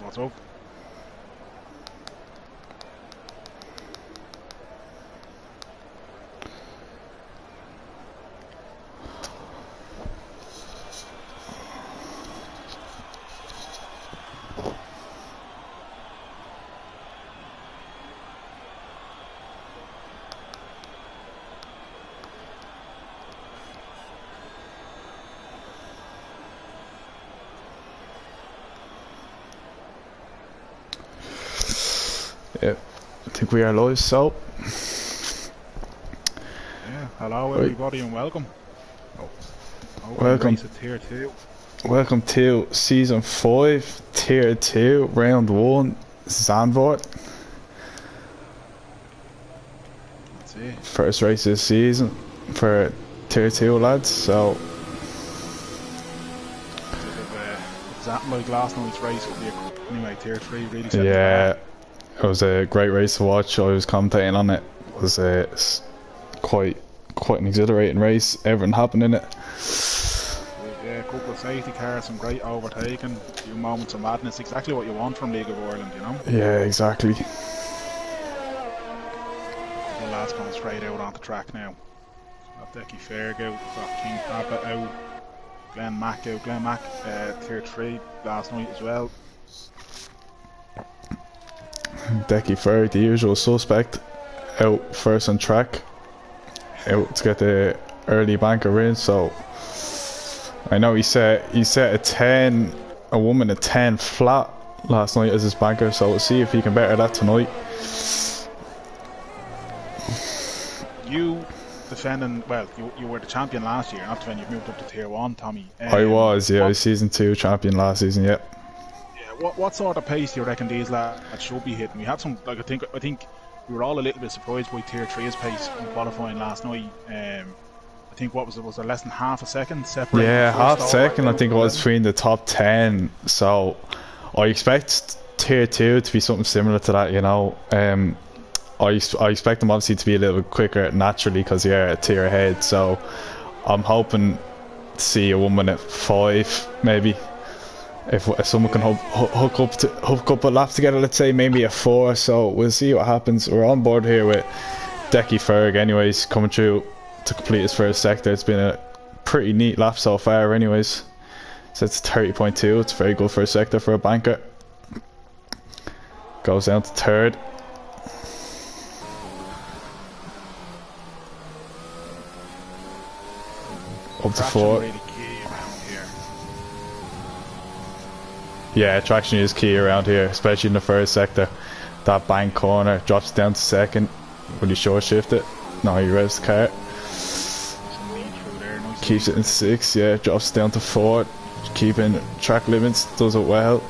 What's up? Yeah, I think we are live, so. Yeah, hello everybody and welcome. Welcome. Race at Tier 2. Welcome to Season 5, Tier 2, Round 1, Zandvoort. That's it. First race this season for Tier 2 lads, so. It's that like last night's race would be anyway, Tier 3 really set Yeah, it was a great race to watch. I was commentating on it. It was quite an exhilarating race. Everything happened in it. Yeah, a couple of safety cars, some great overtaking, a few moments of madness. Exactly what you want from League of Ireland, you know? Yeah, exactly. The lads going straight out onto track now. Got Decky Ferg out, got King Papa out, Glenn Mack out. Glenn Mack, Tier 3 last night as well. Decky Ferg, the usual suspect, out first on track, out to get the early banker in. So I know he set a woman a 10 flat last night as his banker. So we'll see if he can better that tonight. You defending, well, you were the champion last year. Not defend, you've moved up to Tier 1, Tommy. I was, yeah, I was Season 2 champion last season, yeah. What sort of pace do you reckon these lads should be hitting? We had some, like I think we were all a little bit surprised by Tier 3's pace in qualifying last night. I think was there less than half a second separating? Yeah, half a second right I think it was between the top 10. So I expect Tier 2 to be something similar to that, you know. I expect them obviously to be a little bit quicker naturally because they're a tier ahead. So I'm hoping to see a woman at 5 maybe. If someone can hook up a lap together, let's say maybe a 4, so we'll see what happens. We're on board here with Decky Ferg anyways, coming through to complete his first sector. It's been a pretty neat lap so far anyways. So it's 30.2, it's a very good first sector for a banker. Goes down to third. Up to 4. Yeah, traction is key around here, especially in the first sector. That bank corner drops down to second. Will he short shift it? No, he revs the car. Keeps it in 6, yeah, drops down to 4. Keeping track limits, does it well.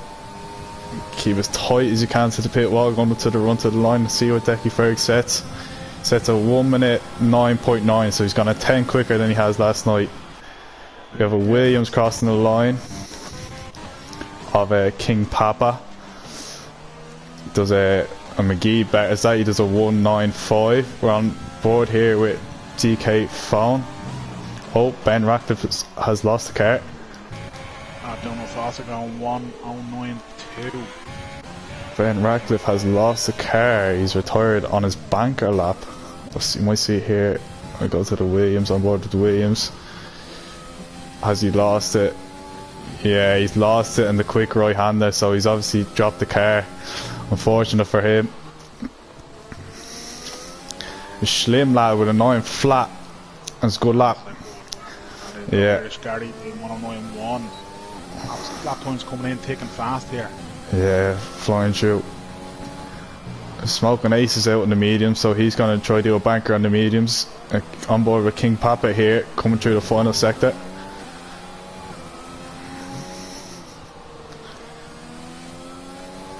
Keep as tight as you can to the pit wall, going to the run to the line and see what Decky Ferg sets. Sets a 1 minute 9.9, so he's gone a 10 quicker than he has last night. We have a Williams crossing the line of a King Papa. Does a McGee better as that, he does a 195. We're on board here with DK Phone. Oh, Ben Ratcliffe has lost the car. Donald Foster going 109.2. Ben Ratcliffe has lost the car. He's retired on his banker lap. You might see here, I go to the Williams, on board with the Williams. Has he lost it? Yeah, he's lost it in the quick right hander, so he's obviously dropped the car. Unfortunate for him. A Schlim lad with a 9 flat. That's a good lap. Yeah. Gary 109.1. Lap times coming in thick and fast here. Yeah, flying through. Smoking Ace is out in the medium, so he's going to try to do a banker on the mediums. On board with King Papa here, coming through the final sector.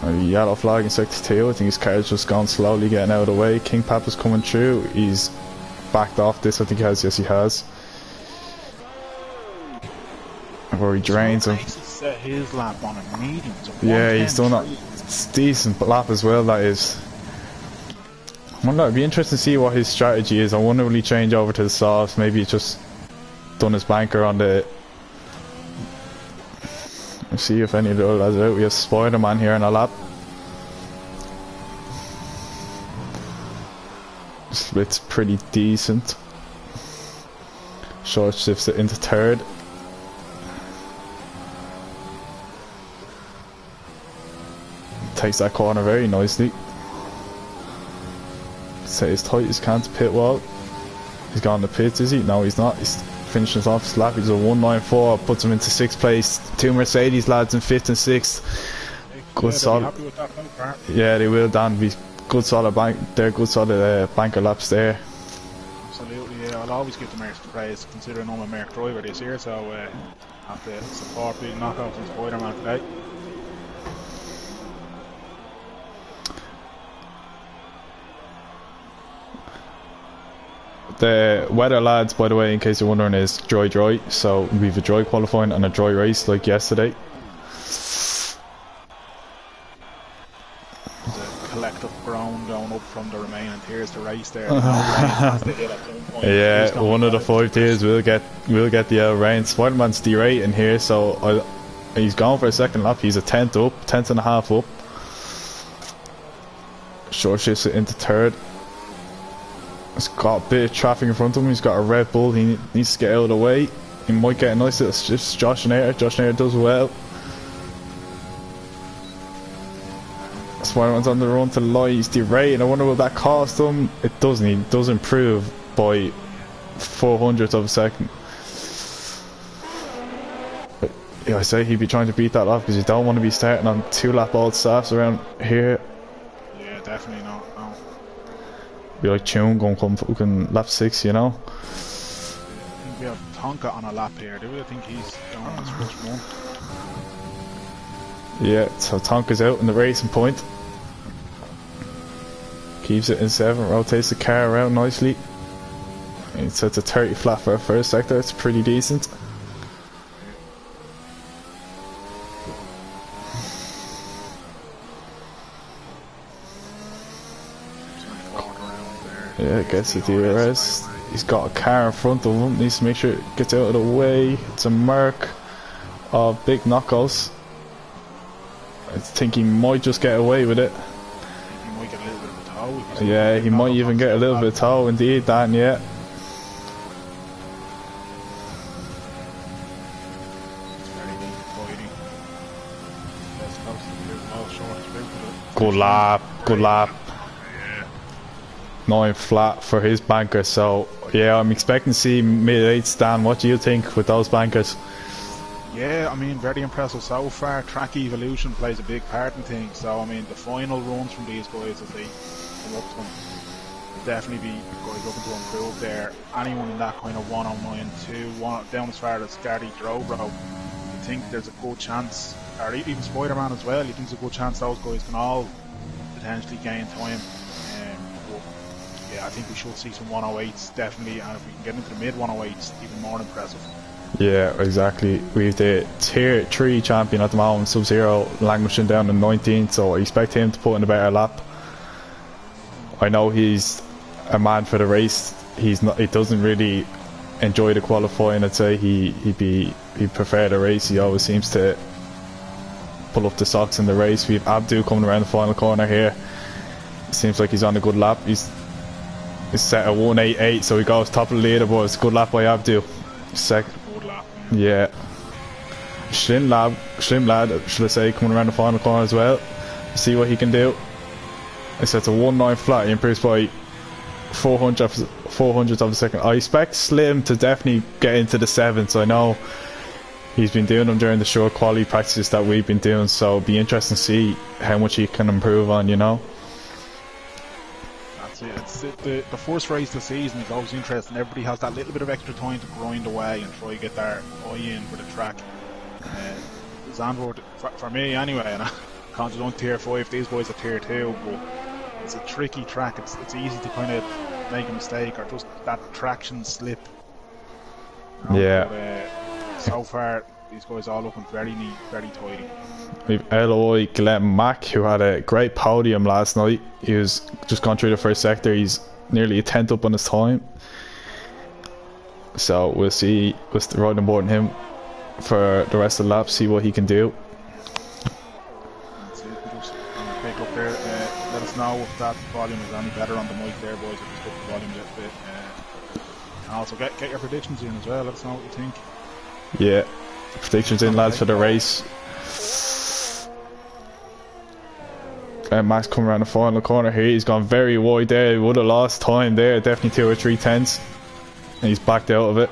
A yellow flag in sector 2. I think his car's just gone slowly getting out of the way. King Papa's coming through. He's backed off this, I think he has. Yes, he has. Where he drains him. Set his lap on a medium. Yeah, he's done a decent lap as well, that is. I wonder, it'd be interesting to see what his strategy is. I wonder will he change over to the softs. Maybe he's just done his banker on the Let's see if any of the other lads are out. We have Spider-Man here in our lap. Split's pretty decent. Short shifts it into third. Takes that corner very nicely. Stays tight as can to pit wall. He's gone to pits, is he? No, he's not. He's finishing us off his lap. He's a 194, puts him into 6th place. 2 Mercedes lads in 5th and 6th. Good solid. Yeah, they will, Dan. Be good solid bank. They're good solid banker laps there. Absolutely, yeah. I'll always give the Mercs praise, considering I'm a Merc driver this year, so I have to support the knockouts and Spider-Man today. The weather, lads, by the way, in case you're wondering, is dry. So we have a dry qualifying and a dry race like yesterday. The collective groan going up from the remaining tiers to race there. Yeah, one of the 5 tiers will get the rain. Spider-Man's derating here, so he's gone for a second lap. He's a 10th up, 10th and a half up. Short shifts it into third. He's got a bit of traffic in front of him. He's got a Red Bull. He needs to get out of the way. He might get a nice little shift. Josh Nair. Josh Nair does well. Spider-Man's on the run to the light. He's derating. I wonder will that cost him? It doesn't. He does improve by 400ths of a second. But, yeah, I say he'd be trying to beat that off because you don't want to be starting on 2-lap old staffs around here. Yeah, definitely not. No. Be like Tune going come fucking lap 6, you know. I think we have Tonka on a lap here, do we? I think he's going on his first one. Yeah, so Tonka's out in the racing point. Keeps it in 7, rotates the car around nicely. And sets a 30 flat for a first sector. It's pretty decent. Yeah, gets the DRS. He's got a car in front of him. Needs to make sure it gets out of the way. It's a Merc of big knockouts. I think he might just get away with it. He might get a little bit of a tow. Yeah, he might even get a little bit of tow, indeed, Dan, yeah. Good lap, good lap. 9 flat for his banker, so yeah, I'm expecting to see mid-8s. Dan, what do you think with those bankers? Yeah, I mean, very impressive so far. Track evolution plays a big part in things, so I mean, the final runs from these guys as they come up to them will definitely be guys looking to improve there. Anyone in that kind of 109-2, down as far as Gardy Drobro, you think there's a good chance, or even Spider-Man as well, you think there's a good chance those guys can all potentially gain time. I think we should see some 108s definitely, and if we can get into the mid 108s, even more impressive. Yeah, exactly. We've the tier 3 champion at the moment, Sub-Zero, languishing down in 19th, so I expect him to put in a better lap. I know he's a man for the race. He doesn't really enjoy the qualifying. I'd say he'd prefer the race. He always seems to pull up the socks in the race. We have Abdu coming around the final corner here. Seems like he's on a good lap. He's set at 188, so he goes top of the leaderboard. Good lap by Abdu. Second. Good lap. Yeah. Slim lad, should I say, coming around the final corner as well. See what he can do. He sets a 1.9 flat. He improves by 400ths of a second. I expect Slim to definitely get into the 7s. I know he's been doing them during the short quality practices that we've been doing, so it'll be interesting to see how much he can improve on, you know. It's the first race of the season. It's always interesting. Everybody has that little bit of extra time to grind away and try to get their eye in for the track. Zandvoort, for me anyway, and I'm conscious on tier 5, these boys are tier 2, but it's a tricky track. It's easy to kind of make a mistake or just that traction slip. You know? Yeah. But, so far, these guys all looking very neat, very tidy. We've Eloy Glenn Mack, who had a great podium last night. He was just gone through the first sector. He's nearly a 10th up on his time. So we'll see what's the riding board on him for the rest of the lap, see what he can do. pick up there. Let us know if that volume is any better on the mic there, boys. If you put the volume a little bit. And also get your predictions in as well. Let us know what you think. Yeah, predictions in, lads, for the race. Max coming around the final corner here. He's gone very wide there. He would have lost time there. Definitely 2 or 3 tenths. And he's backed out of it.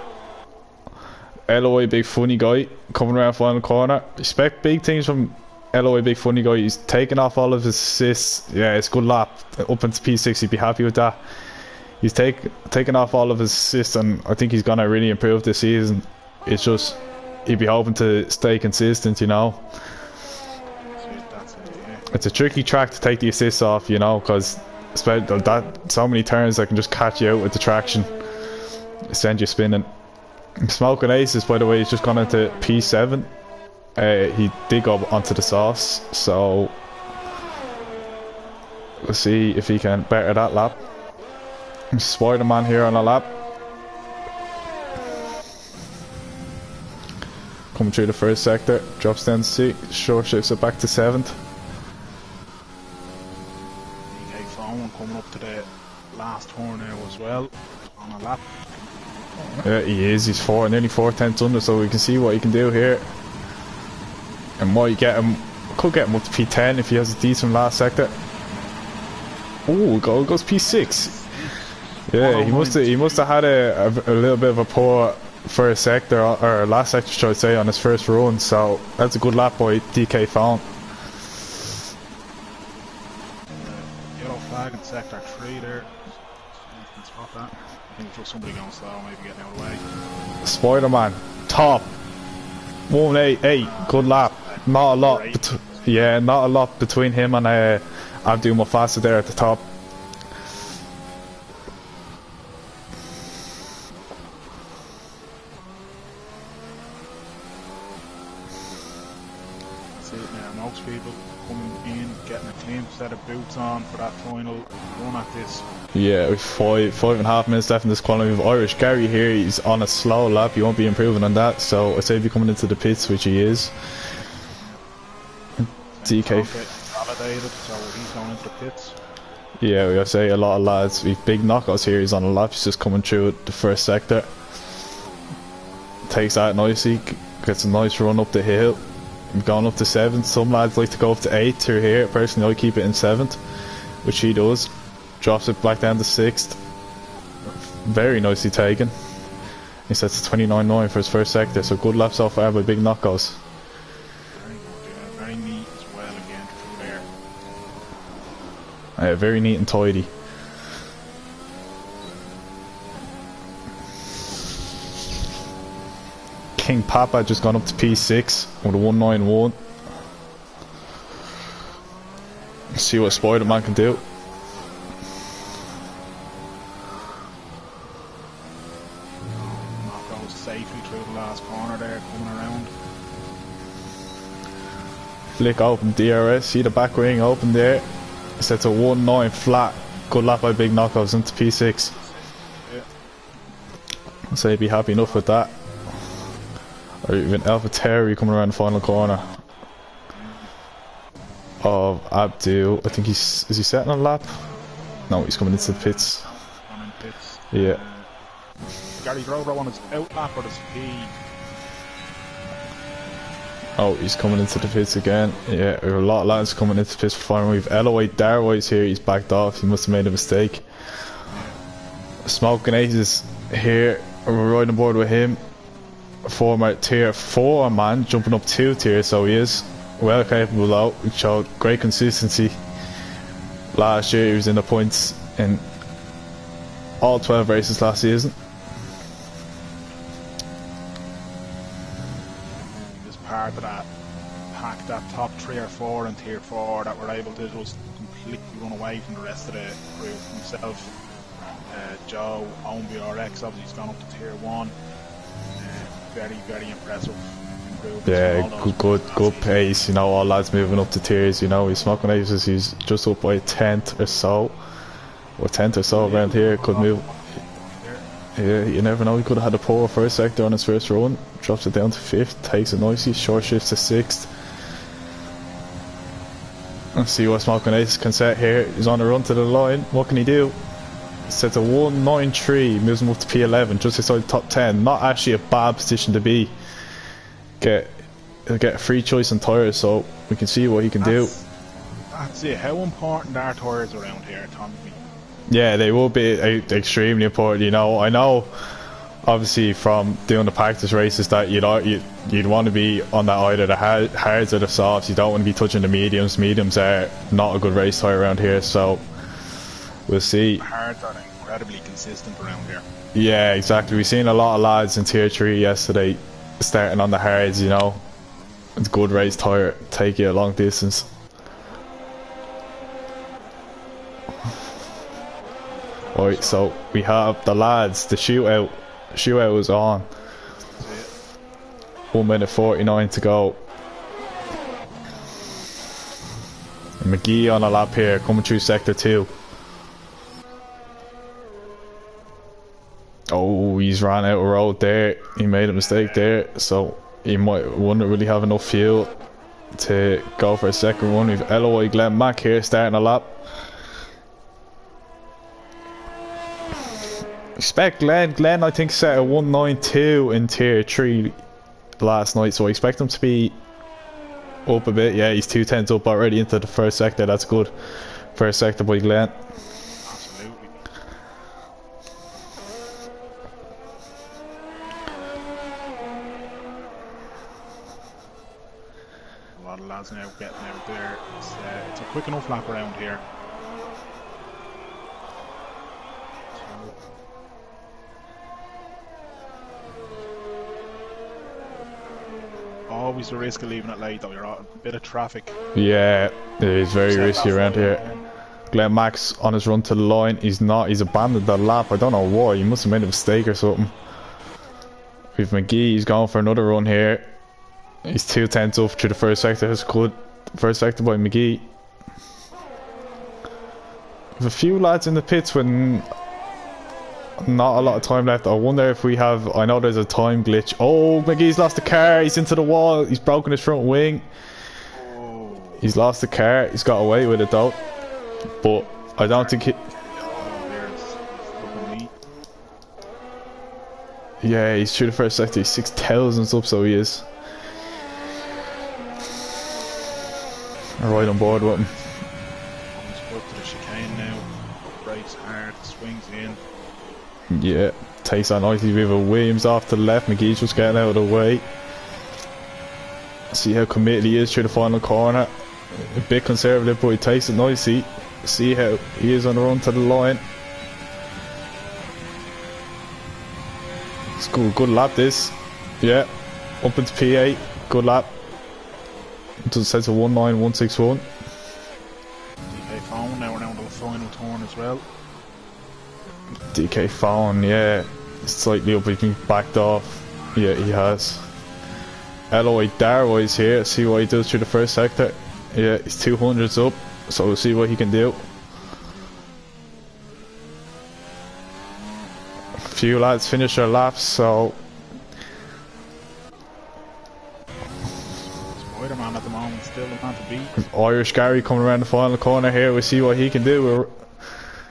LOI Big Funny Guy coming around final corner. Expect big things from LOI Big Funny Guy. He's taken off all of his assists. Yeah, it's a good lap. Up into P6, he'd be happy with that. He's taken off all of his assists, and I think he's going to really improve this season. It's just, he'd be hoping to stay consistent, you know. It's a tricky track to take the assists off, you know, because so many turns that can just catch you out with the traction, send you spinning. Smoking Aces, by the way, he's just gone into P7. He did go onto the sauce, so we'll see if he can better that lap. Spider-Man here on a lap. Coming through the first sector, drops down to 6, short shifts it back to 7th. Coming up to the last turn now as well on a lap. Yeah, he is. He's nearly 4 tenths under, so we can see what he can do here. And might get him, could get him up to P10 if he has a decent last sector. Oh, goes P6. Yeah, he must have had a little bit of a poor first sector, or last sector, should I say, on his first run. So that's a good lap by DK Phone. Flag in sector 3 there. You can spot that. I think just somebody going slow, maybe getting out of the way. Spider-Man, top 188, good lap. Not a lot, yeah, not a lot between him and Abdul Mufasa there at the top. That's it now. Most people coming in, getting a clean set of boots on for that final run at this. Yeah, with 5.5 minutes left in this qualifying with Irish. Gary here, he's on a slow lap, he won't be improving on that, so I'd say if you're coming into the pits, which he is. DK validated, so he's going into the pits. Yeah, we gotta say a lot of lads, we've big knockouts here, he's on a lap, he's just coming through the first sector. Takes that nicely, gets a nice run up the hill. Going up to 7th, some lads like to go up to 8th through here. Personally I keep it in 7th, which he does. Drops it back down to 6th. Very nicely taken. He sets 29.9 for his first sector, so good lap so far by Big Knockouts. Very good, yeah. Very neat as well again through there. Very neat and tidy. King Papa just gone up to P6 with a 191. See what Spider-Man can do. Goes safely through the last corner there, coming around. Flick open DRS, see the back ring open there. Sets a 1.9 flat. Good lap by Big Knockouts into P6. Yeah. So he'd be happy enough with that. Or even Alpha Terry coming around the final corner of Abdul. I think is he setting a lap? No, he's coming into the pits. Yeah. Gary Grover on his out lap or his speed. Oh, he's coming into the pits again. Yeah, we have a lot of lads coming into the pits for final. We've LOI Darwise here, he's backed off, he must have made a mistake. Smoking Aces here, we're riding aboard with him. Former tier 4 man, jumping up 2 tiers, so he is well capable though. He showed great consistency. Last year he was in the points in all 12 races last season. He was part of that pack, that top 3 or 4 in tier 4 that were able to just completely run away from the rest of the crew. Himself, Joe, Ownby RX, obviously he's gone up to tier 1. Very, very impressive. Yeah, good pace, you know, all lads moving up to tiers, you know, he's Smoking Aces, he's just up by a 10th or so. Or 10th or so around here, could move. Yeah, you never know, he could have had a poor first sector on his first run, drops it down to 5th, takes it nicely, short shifts to 6th. Let's see what Smoking Ace can set here. He's on the run to the line. What can he do? Sets a 193, moves him up to P11, just inside the top 10. Not actually a bad position to be. Get a free choice on tyres, so we can see what he can do. That's it. How important are tyres around here, Tommy? Yeah, they will be extremely important. You know, I know, obviously from doing the practice races that you'd want to be on that either the hards or the softs. You don't want to be touching the mediums. Mediums are not a good race tyre around here, so we'll see. The hards are incredibly consistent around here. Yeah, exactly. We've seen a lot of lads in Tier 3 yesterday starting on the hards, you know. It's a good race tyre, take you a long distance. Right, so we have the lads, the shootout. Shootout is on. 1 minute 49 to go. McGee on a lap here, coming through sector 2. Oh, he's ran out of road there. He made a mistake there, so he wouldn't really have enough fuel to go for a second one. We've LOI Glenn Mack here starting a lap. Expect Glenn I think set a 192 in Tier 3 last night, so I expect him to be up a bit. Yeah, he's 2/10 up already into the first sector. That's good. First sector by Glenn. Absolutely. A lot of lads now getting out there. It's a quick enough lap around here. Always the risk of leaving it late though, you're out a bit of traffic. Yeah, it is very risky around here. Glenn Max on his run to the line, he's abandoned the lap. I don't know why, he must have made a mistake or something. With McGee, he's going for another run here. He's 2/10 up through the first sector, that's good. First sector by McGee. With a few lads in the pits when not a lot of time left. I wonder if we have, I know there's a time glitch. Oh, McGee's lost the car, he's into the wall, he's broken his front wing. He's lost the car, he's got away with it though. But I don't think he... Yeah, he's through the first sector, he's 6,000 up, so he is. I'm right on board with him. He's up to the chicane now, brakes hard, swings in. Yeah, takes that nicely with a Williams off to the left. McGee's just getting out of the way. See how committed he is through the final corner. A bit conservative, but he takes it nicely. See how he is on the run to the line. It's good lap this. Yeah, up into P8. Good lap. Until it says a 19161. DK phone now around the final turn as well. DK phone, yeah, slightly up, he's been backed off. Yeah, he has. LOI Darwise here, see what he does through the first sector. Yeah, he's 200s up, so we'll see what he can do. A few lads finish their laps, so Spider-Man at the moment, still the man to beat. Irish Gary coming around the final corner here, we'll see what he can do.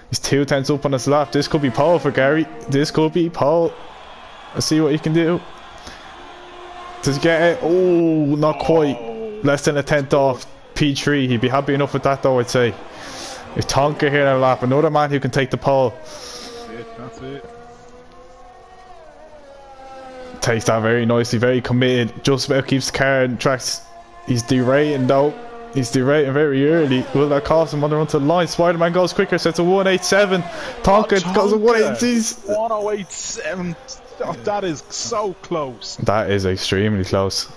He's 2/10 up on his lap. This could be pole for Gary. This could be pole. Let's see what he can do. Does he get it? Oh, not quite. Less than a tenth off. P3. He'd be happy enough with that though, I'd say. If Tonka here on the lap, another man who can take the pole. That's it. Takes that very nicely, very committed. Just about keeps the car in tracks. He's derating though. He's derating very early. Will that cost him on the run to the line? Spider-Man goes quicker, sets a 187. Tonka goes a 180. 1087. That is so close. That is extremely close.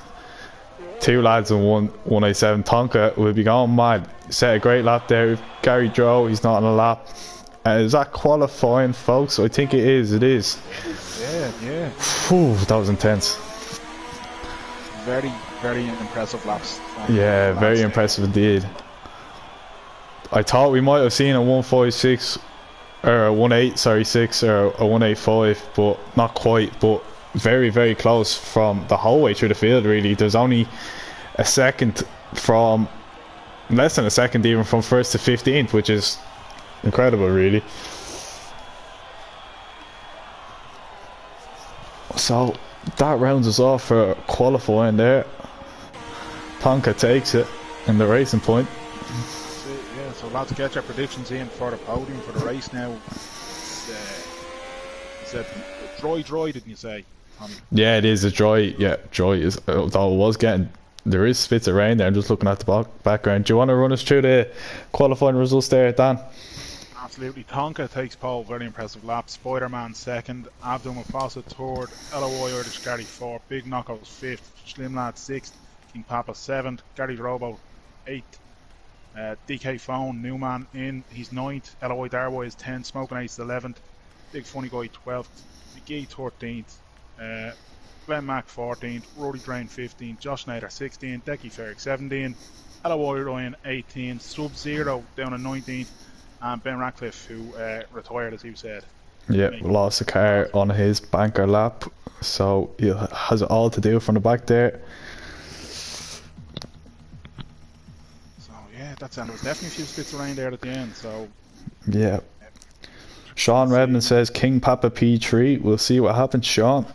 Two lads in 187. Tonka will be going mad. Set a great lap there. Gary Drow, he's not on a lap. Is that qualifying, folks? I think it is. It is. Yeah. Whew, that was intense. Very, very impressive laps. Yeah, very impressive indeed. I thought we might have seen a 156 or a 186 or a 185, but not quite. But very, very close from the whole way through the field. Really, there's only a second from less than a second even from first to 15th, which is incredible, really. So that rounds us off for qualifying there. Tonka takes it in the racing point. That's it, yeah. So lads, get your predictions in for the podium for the race now. You said dry, didn't you say, Tommy? Yeah, it is a dry. Yeah, dry is. Although it was getting, there is spits of rain there. I'm just looking at the background. Do you want to run us through the qualifying results there, Dan? Absolutely. Tonka takes pole, very impressive lap. Spider-Man second, Abdul Mufasa third, LOI Irish Gary fourth, Big Knockouts fifth, Slim Lad sixth, King Papa seventh, Gary Robo eighth, DK Phone, Newman in, he's ninth, LOI Darboy is 10th, Smoking Ace 11th, Big Funny Guy 12th, McGee 13th, Glenn Mack 14th, Rory Drain 15th, Josh Nader 16th, Decky Ferrick 17th, LOI Ryan 18th, Sub-Zero down at 19th, and Ben Ratcliffe, who retired, as you said. Yeah, lost a car on his banker lap, so he has it all to do from the back there. So yeah, that's it. There was definitely a few spits around there at the end. So yeah. Sean Redmond says King Papa P3. We'll see what happens, Sean.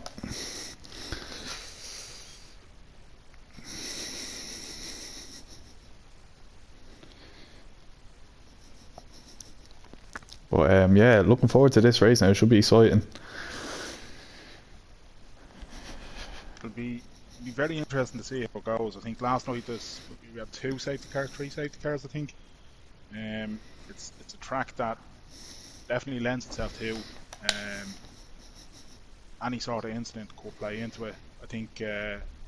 But yeah, looking forward to this race now. It should be exciting. It'll be very interesting to see how it goes. I think last night we had three safety cars. I think. It's a track that definitely lends itself to any sort of incident could play into it. I think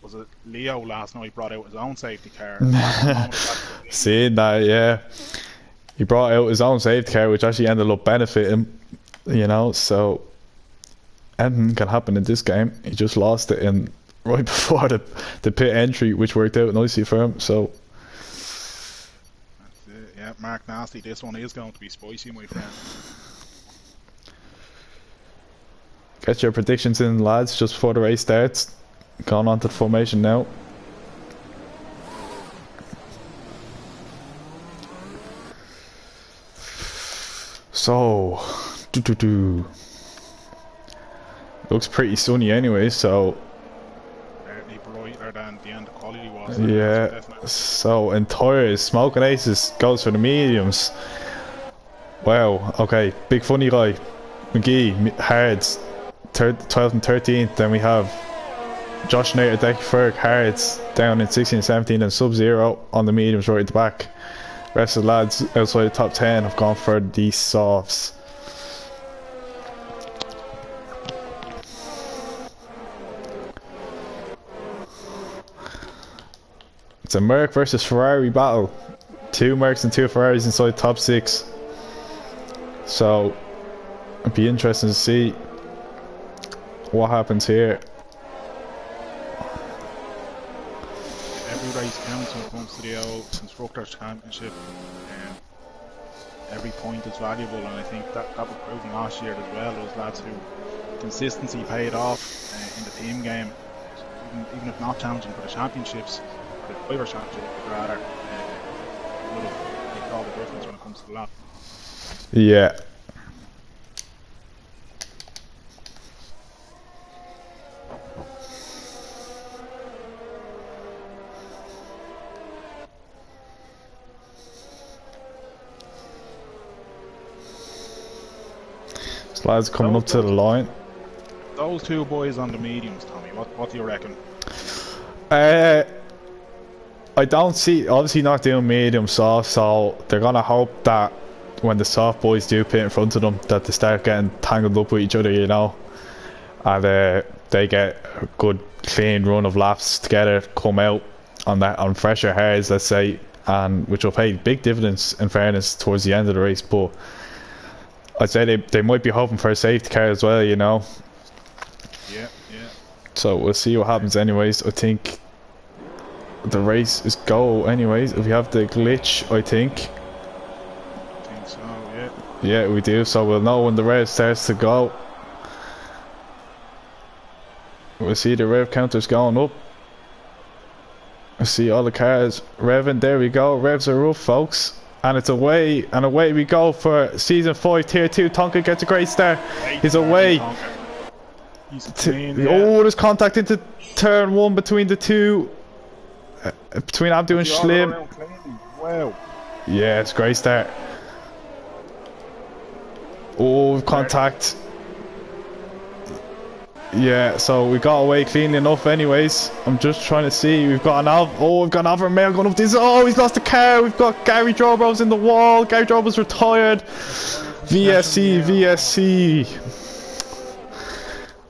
was it Leo last night brought out his own safety car. Seeing that, yeah. He brought out his own safety car, which actually ended up benefiting, you know, so anything can happen in this game. He just lost it in right before the pit entry, which worked out nicely for him, so. That's it, yeah, Mark Nasty, this one is going to be spicy, my friend. Get your predictions in, lads, just before the race starts. Going on to the formation now. So, looks pretty sunny anyway, so. Certainly brighter than the end of quality was. Yeah, so in tires, Smoking Aces goes for the mediums. Wow, okay, Big Funny Guy, McGee, Hards, 12th and 13th. Then we have Josh Nader, Decky Ferg, Hards down in 16 and 17, and Sub-Zero on the mediums right at the back. Rest of the lads outside the top 10 have gone for these softs. It's a Merc versus Ferrari battle. 2 Mercs and 2 Ferraris inside top 6. So it'd be interesting to see what happens here. Every race counts when it comes to the old Constructors' Championship. Every point is valuable, and I think that was proven last year as well. Those lads who consistency paid off in the team game, even if not challenging for the championships, or the driver championship, but rather would have made all the difference when it comes to the lap. Yeah. Lads coming up to the line. Those 2 boys on the mediums, Tommy, what do you reckon? I don't see, obviously not doing medium soft, so they're gonna hope that when the soft boys do pit in front of them, that they start getting tangled up with each other, you know, and they get a good clean run of laps together, come out on fresher hards, let's say, and which will pay big dividends in fairness towards the end of the race. But I'd say they might be hoping for a safety car as well, you know. Yeah. So we'll see what happens anyways. I think the race is go anyways. If we have the glitch, I think So, yeah. Yeah, we do. So we'll know when the rev starts to go. We'll see the rev counters going up. I see all the cars revving. There we go. Revs are up, folks. And it's away. And away we go for Season 5, Tier 2. Tonka gets a great start. He's away. He's clean, yeah. Oh, there's contact into turn 1 between the two. Between Abdu and Schlim. Wow. Yeah, it's a great start. Oh, contact. Yeah, so we got away clean enough anyways. I'm just trying to see. We've got we've got an Alfa Romeo going up this. Oh, he's lost the car. We've got Gary Drobos in the wall. Gary Drobos retired. VSC.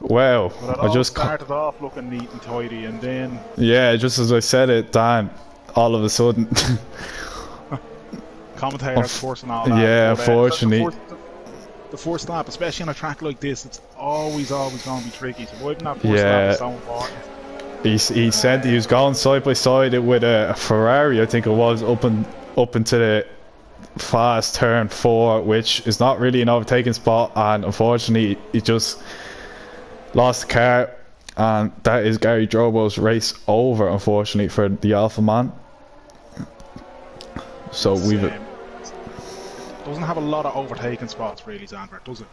Wow. I just started off looking neat and tidy, and then... Yeah, just as I said it, Dan, all of a sudden... Commentators forcing all that. Yeah, unfortunately. The first lap, especially on a track like this, it's always going to be tricky. So avoiding that first lap is so important. He said he was going side by side with a Ferrari, I think it was, up into the fast turn 4, which is not really an overtaking spot, and unfortunately he just lost the car, and that is Gary Drobo's race over, unfortunately, for the Alpha man. So doesn't have a lot of overtaking spots really, Zandvoort, does it?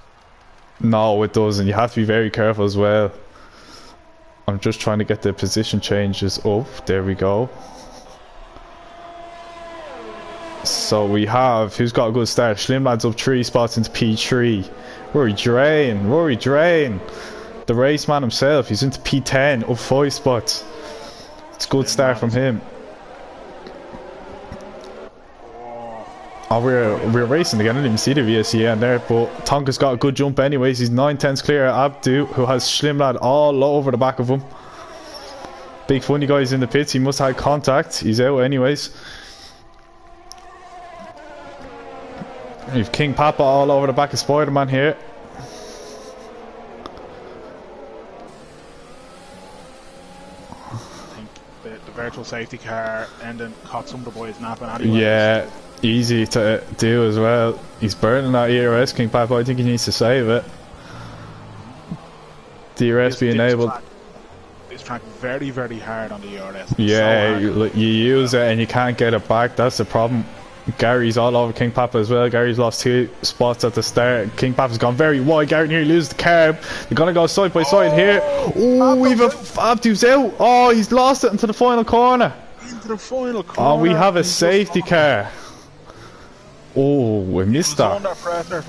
No, it doesn't. You have to be very careful as well. I'm just trying to get the position changes up. There we go. So we have, who's got a good start? Schlimlad's up 3 spots into P3. Rory Drain. The race man himself, he's into P10, up 5 spots. It's a good start from him. Oh, we're racing again. I didn't even see the VSC in there, but Tonka's got a good jump anyways. He's 9/10 clear of Abdu, who has Schlimlad all over the back of him. Big funny guy's in the pits. He must have had contact. He's out anyways. We've King Papa all over the back of Spider-Man here. I think the virtual safety car ended caught some of the boys napping anyway. Yeah. Easy to do as well. He's burning that ERS, King Papa. I think he needs to save it. DRS being enabled. This track very, very hard on the ERS. Yeah, so you use it and you can't get it back. That's the problem. Gary's all over King Papa as well. Gary's lost 2 spots at the start. King Papa's gone very wide. Gary nearly loses the carb. They're gonna go side by side here. Oh, we've Abdu's out. Oh, he's lost it into the final corner. Into the final corner. Oh, we have a safety car. Oh, we missed that.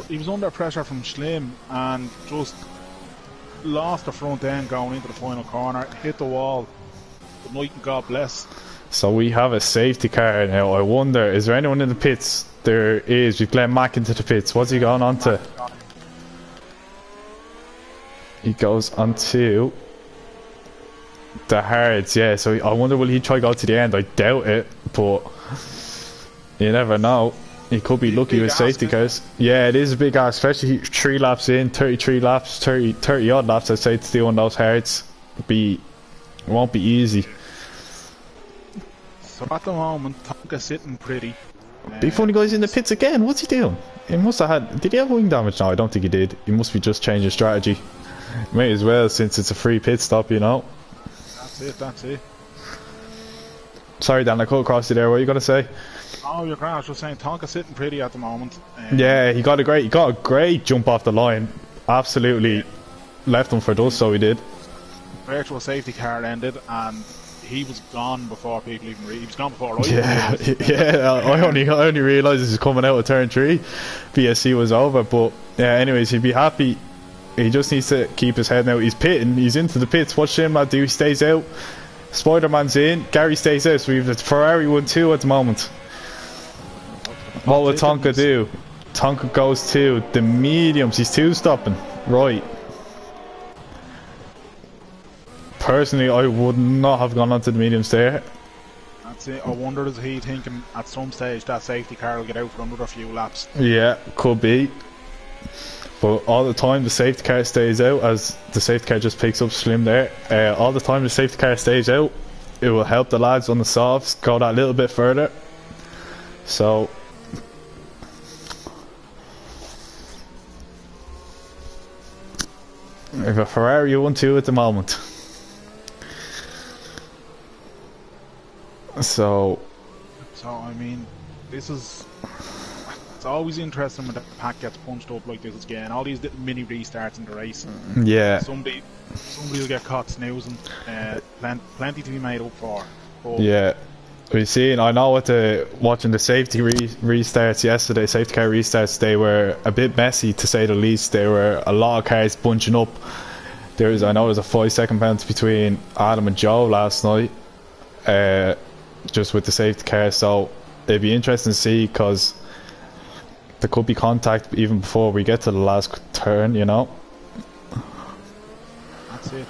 He was under pressure from Schlim and just lost the front end going into the final corner, hit the wall. Good night and God bless. So we have a safety car now. I wonder, is there anyone in the pits? There is. We've Glenn Mack into the pits. What's he going on to? He goes on to the hards, yeah. So I wonder, will he try to go to the end? I doubt it, but you never know. He could be lucky with safety cars. Yeah, it is a big ask, especially 3 laps in, 33 laps, 30 odd laps, I'd say, to do on those hards. It won't be easy. So at the moment, Tonka's sitting pretty. Big funny guy's in the pits again. What's he doing? He must have had. Did he have wing damage? No, I don't think he did. He must be just changing strategy. May as well, since it's a free pit stop, you know. That's it. Sorry, Dan, I cut across you there. What are you gonna say? Oh, you're grand. I was just saying, Tonka's sitting pretty at the moment. Yeah, he got a great jump off the line. Absolutely left him for dust, so he did. Virtual safety car ended, and he was gone before people even he was gone before I I only realised this is coming out of turn 3. VSC was over, but yeah, anyways, he'd be happy. He just needs to keep his head now. He's pitting, he's into the pits. What's Shimla do? He stays out. Spider-Man's in, Gary stays out, so we have the Ferrari 1-2 at the moment. What will Tonka do? Tonka goes to the mediums. He's 2-stopping. Right. Personally, I would not have gone onto the mediums there. That's it. I wonder, is he thinking at some stage that safety car will get out for another few laps? Yeah, could be. But all the time the safety car stays out, as the safety car just picks up Slim there. All the time the safety car stays out, it will help the lads on the softs go that little bit further. So we have a Ferrari 1-2 at the moment. So So I mean, this is. It's always interesting when the pack gets punched up like this again. All these little mini restarts in the race. yeah, Somebody will get caught snoozing. Plenty to be made up for. But yeah. We seen. I know watching the safety restarts yesterday. Safety car restarts. They were a bit messy to say the least. There were a lot of cars bunching up. I know there's a 5-second penalty between Adam and Joe last night. Just with the safety car. So it'd be interesting to see because there could be contact even before we get to the last turn, you know.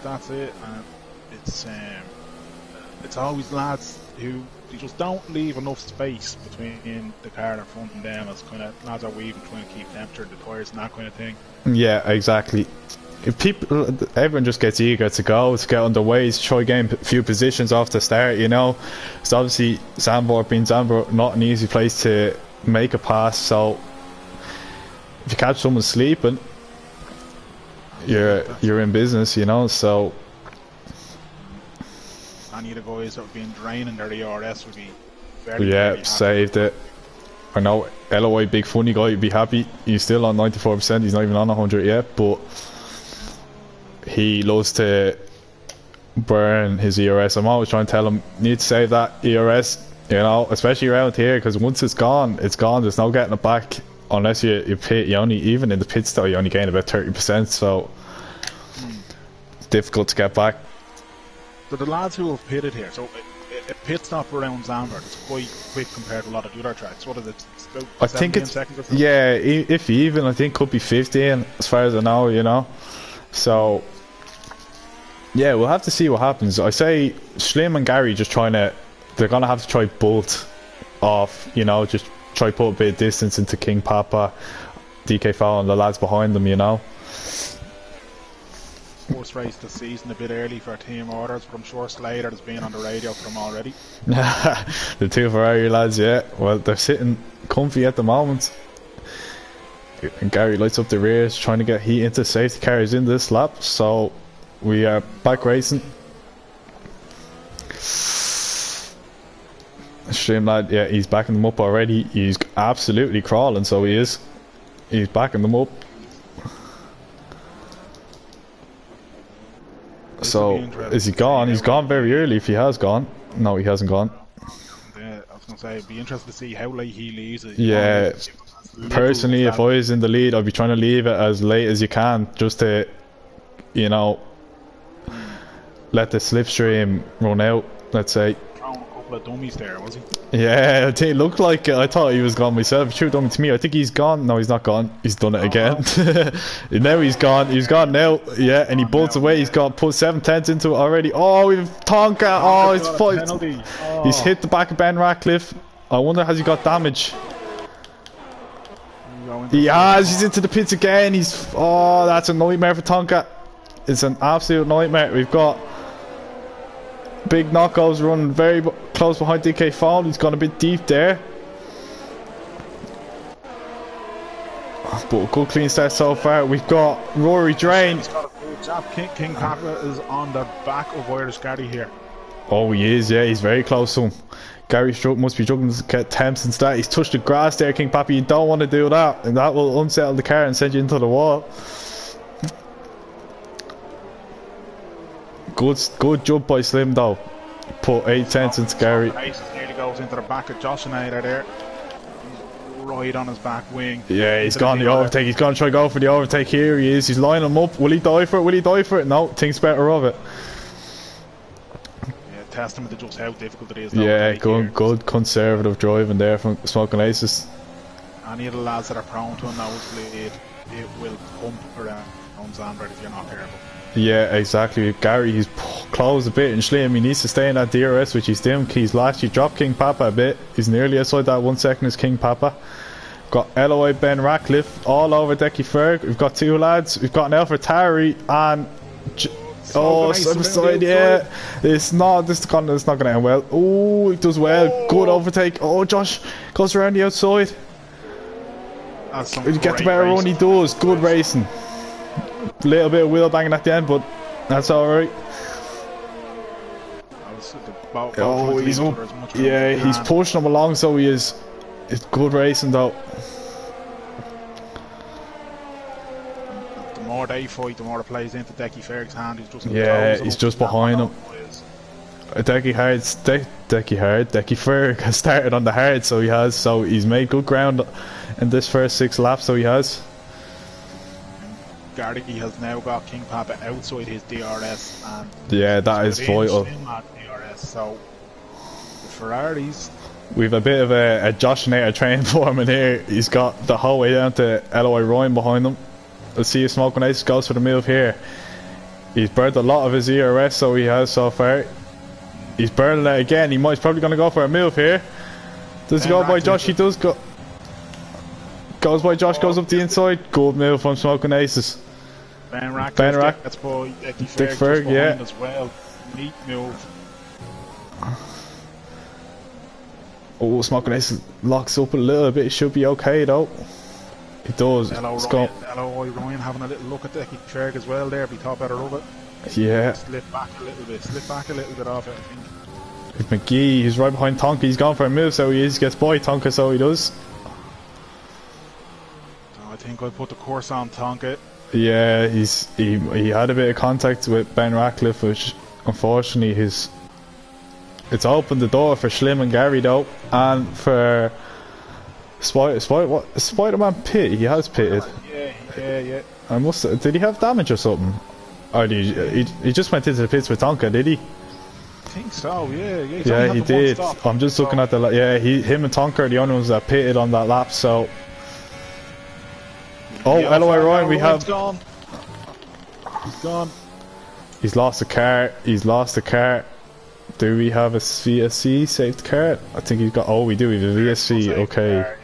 That's it. And it's always lads who they just don't leave enough space between the car in front and them. As kind of lads are weaving, trying to keep temperature in the tyres and that kind of thing. Yeah, exactly. If everyone just gets eager to go, to get underway, to try getting a few positions off the start, you know. It's obviously Zandvoort being Zandvoort, not an easy place to make a pass, so if you catch someone sleeping, you're in business, you know. So any of the guys that have been draining their ERS would be very saved it. I know LOI, big funny guy, would be happy. He's still on 94%. He's not even on 100 yet, but he loves to burn his ERS. I'm always trying to tell him, you need to save that ERS, you know, especially around here, because once it's gone, it's gone. There's no getting it back unless you pit. Even in the pit stop, you only gain about 30%, so it's difficult to get back. So the lads who have pitted here, so a pit stop around Zandvoort is quite quick compared to a lot of the other tracks. What is it? About I think it's seconds or so? Yeah, if even, I think could be 15 as far as I know, you know. So yeah, we'll have to see what happens. I say Slim and Gary they're gonna have to try bolt off, you know, just try put a bit of distance into King Papa, DK Fowl and the lads behind them, you know. First race this season a bit early for team orders, but I'm sure Slater has been on the radio for them already. The two Ferrari lads, yeah. Well, they're sitting comfy at the moment. And Gary lights up the rears, trying to get heat into safety cars in this lap. So we are back racing. Stream lad, yeah, he's backing them up already. He's absolutely crawling, so he is. He's backing them up. So, is he gone? He's gone very early if he has gone. No, he hasn't gone. Yeah, I was going to say, it'd be interesting to see how late he leaves it. Yeah, personally, if I was in the lead, I'd be trying to leave it as late as you can, just to, you know, let the slipstream run out, let's say. Throwing a couple of dummies there, was he? Yeah, it looked like it. I thought he was gone myself. True dummy to me. I think he's gone. No, he's not gone. He's done it again. Now he's gone. He's gone now. Yeah, and he bolts away. He's got put 7/10 into it already. Oh, we've Tonka. Oh, it's five. He's hit the back of Ben Ratcliffe. I wonder, has he got damage? He has. He's into the pits again. Oh, that's a nightmare for Tonka. It's an absolute nightmare. We've got Big Knocko's running very close behind DK Fowl. He's gone a bit deep there. But a good clean start so far. We've got Rory Drain. He's got a good job. King Papa is on the back of Irish Gary here. Oh, he is, yeah. He's very close to him. Gary must be struggling to get temps and start. He's touched the grass there, King Papa. You don't want to do that. And that will unsettle the car and send you into the wall. Good jump by Slim though. Put 8/10 into Gary. Nearly goes into the back of Josh Schneider there. He's right on his back wing. Yeah, he's gone the overtake. He's going to try to go for the overtake. Here he is. He's lining him up. Will he die for it? Will he die for it? No, thinks better of it. Yeah, testament to just how difficult it is. Yeah, good conservative driving there from Smoking Aces. Any of the lads that are prone to a nosebleed, it will pump around Zandvoort if you're not careful. Yeah, exactly. Gary, he's closed a bit, and Slim, he needs to stay in that DRS, which he's doing. He's actually dropped King Papa a bit. He's nearly outside that 1 second as King Papa. Got LOI Ben Ratcliffe all over Decky Ferg. We've got two lads. We've got an Alfred and side, yeah. It's not going to end well. Oh, it does well. Good overtake. Oh, Josh goes around the outside. He gets the better run. He does. Good racing. Little bit of wheel banging at the end, but that's alright. Oh, he's up. Yeah, he's can. pushing him along, so he is. It's good racing though. The more they fight, the more it plays into Decky Ferg's hand. He's just he's just behind him. Decky Ferg has started on the hard, so he has. So he's made good ground in this first 6 laps. So he has. Gardaí has now got King Papa outside his DRS, and yeah, that is vital. DRS, so the Ferraris. We've a bit of a Josh Nader training for him in here. He's got the whole way down to Eloy Ryan behind him. Let's see if Smoking Aces goes for the move here. He's burned a lot of his ERS, so he has so far. He's burning it again. He's probably going to go for a move here. Does he go by Josh? He does go. Goes by Josh, goes up the inside. Good move from Smoking Aces. Ben Ratcliffe, that's by Dick Ferg, yeah. As well. Neat move. Oh, Smoking Aces locks up a little bit. It should be okay though. It does. Eloy Ryan having a little look at Dick Ferg as well there. Be thought better of it. Yeah. Slip back a little bit off it, I think. With McGee, he's right behind Tonka. He's gone for a move, so he is. Gets by Tonka, so he does. So I think I'll put the course on Tonka. Yeah, he had a bit of contact with Ben Ratcliffe, which unfortunately it's opened the door for Schlim and Gary though, and for Spider-Man Pit. He has pitted. Yeah. Did he have damage or something? Or did he just went into the pits with Tonka? Did he? I think so. Yeah. Yeah, he did. I'm just looking at the him and Tonka are the only ones that pitted on that lap. So. Oh, Eloy Ryan, we have. He's gone. He's lost the car. Do we have a VSC saved car? I think he's got. Oh, we do. We have a VSC. Okay. Car,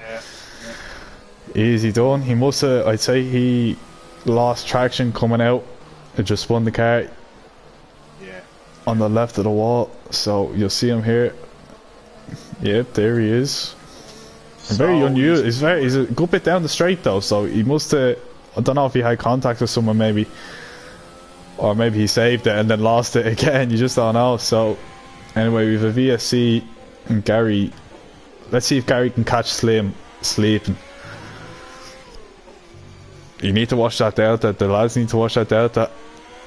yeah. Easy done. He must have. I'd say he lost traction coming out. It just spun the car. Yeah. On the left of the wall. So you'll see him here. Yep, there he is. Very unusual. He's a good bit down the straight though, so he must have. I don't know if he had contact with someone maybe, or maybe he saved it and then lost it again. You just don't know. So anyway, we have a VSC and Gary. Let's see if Gary can catch Slim sleeping. You need to watch that delta. The lads need to watch that delta.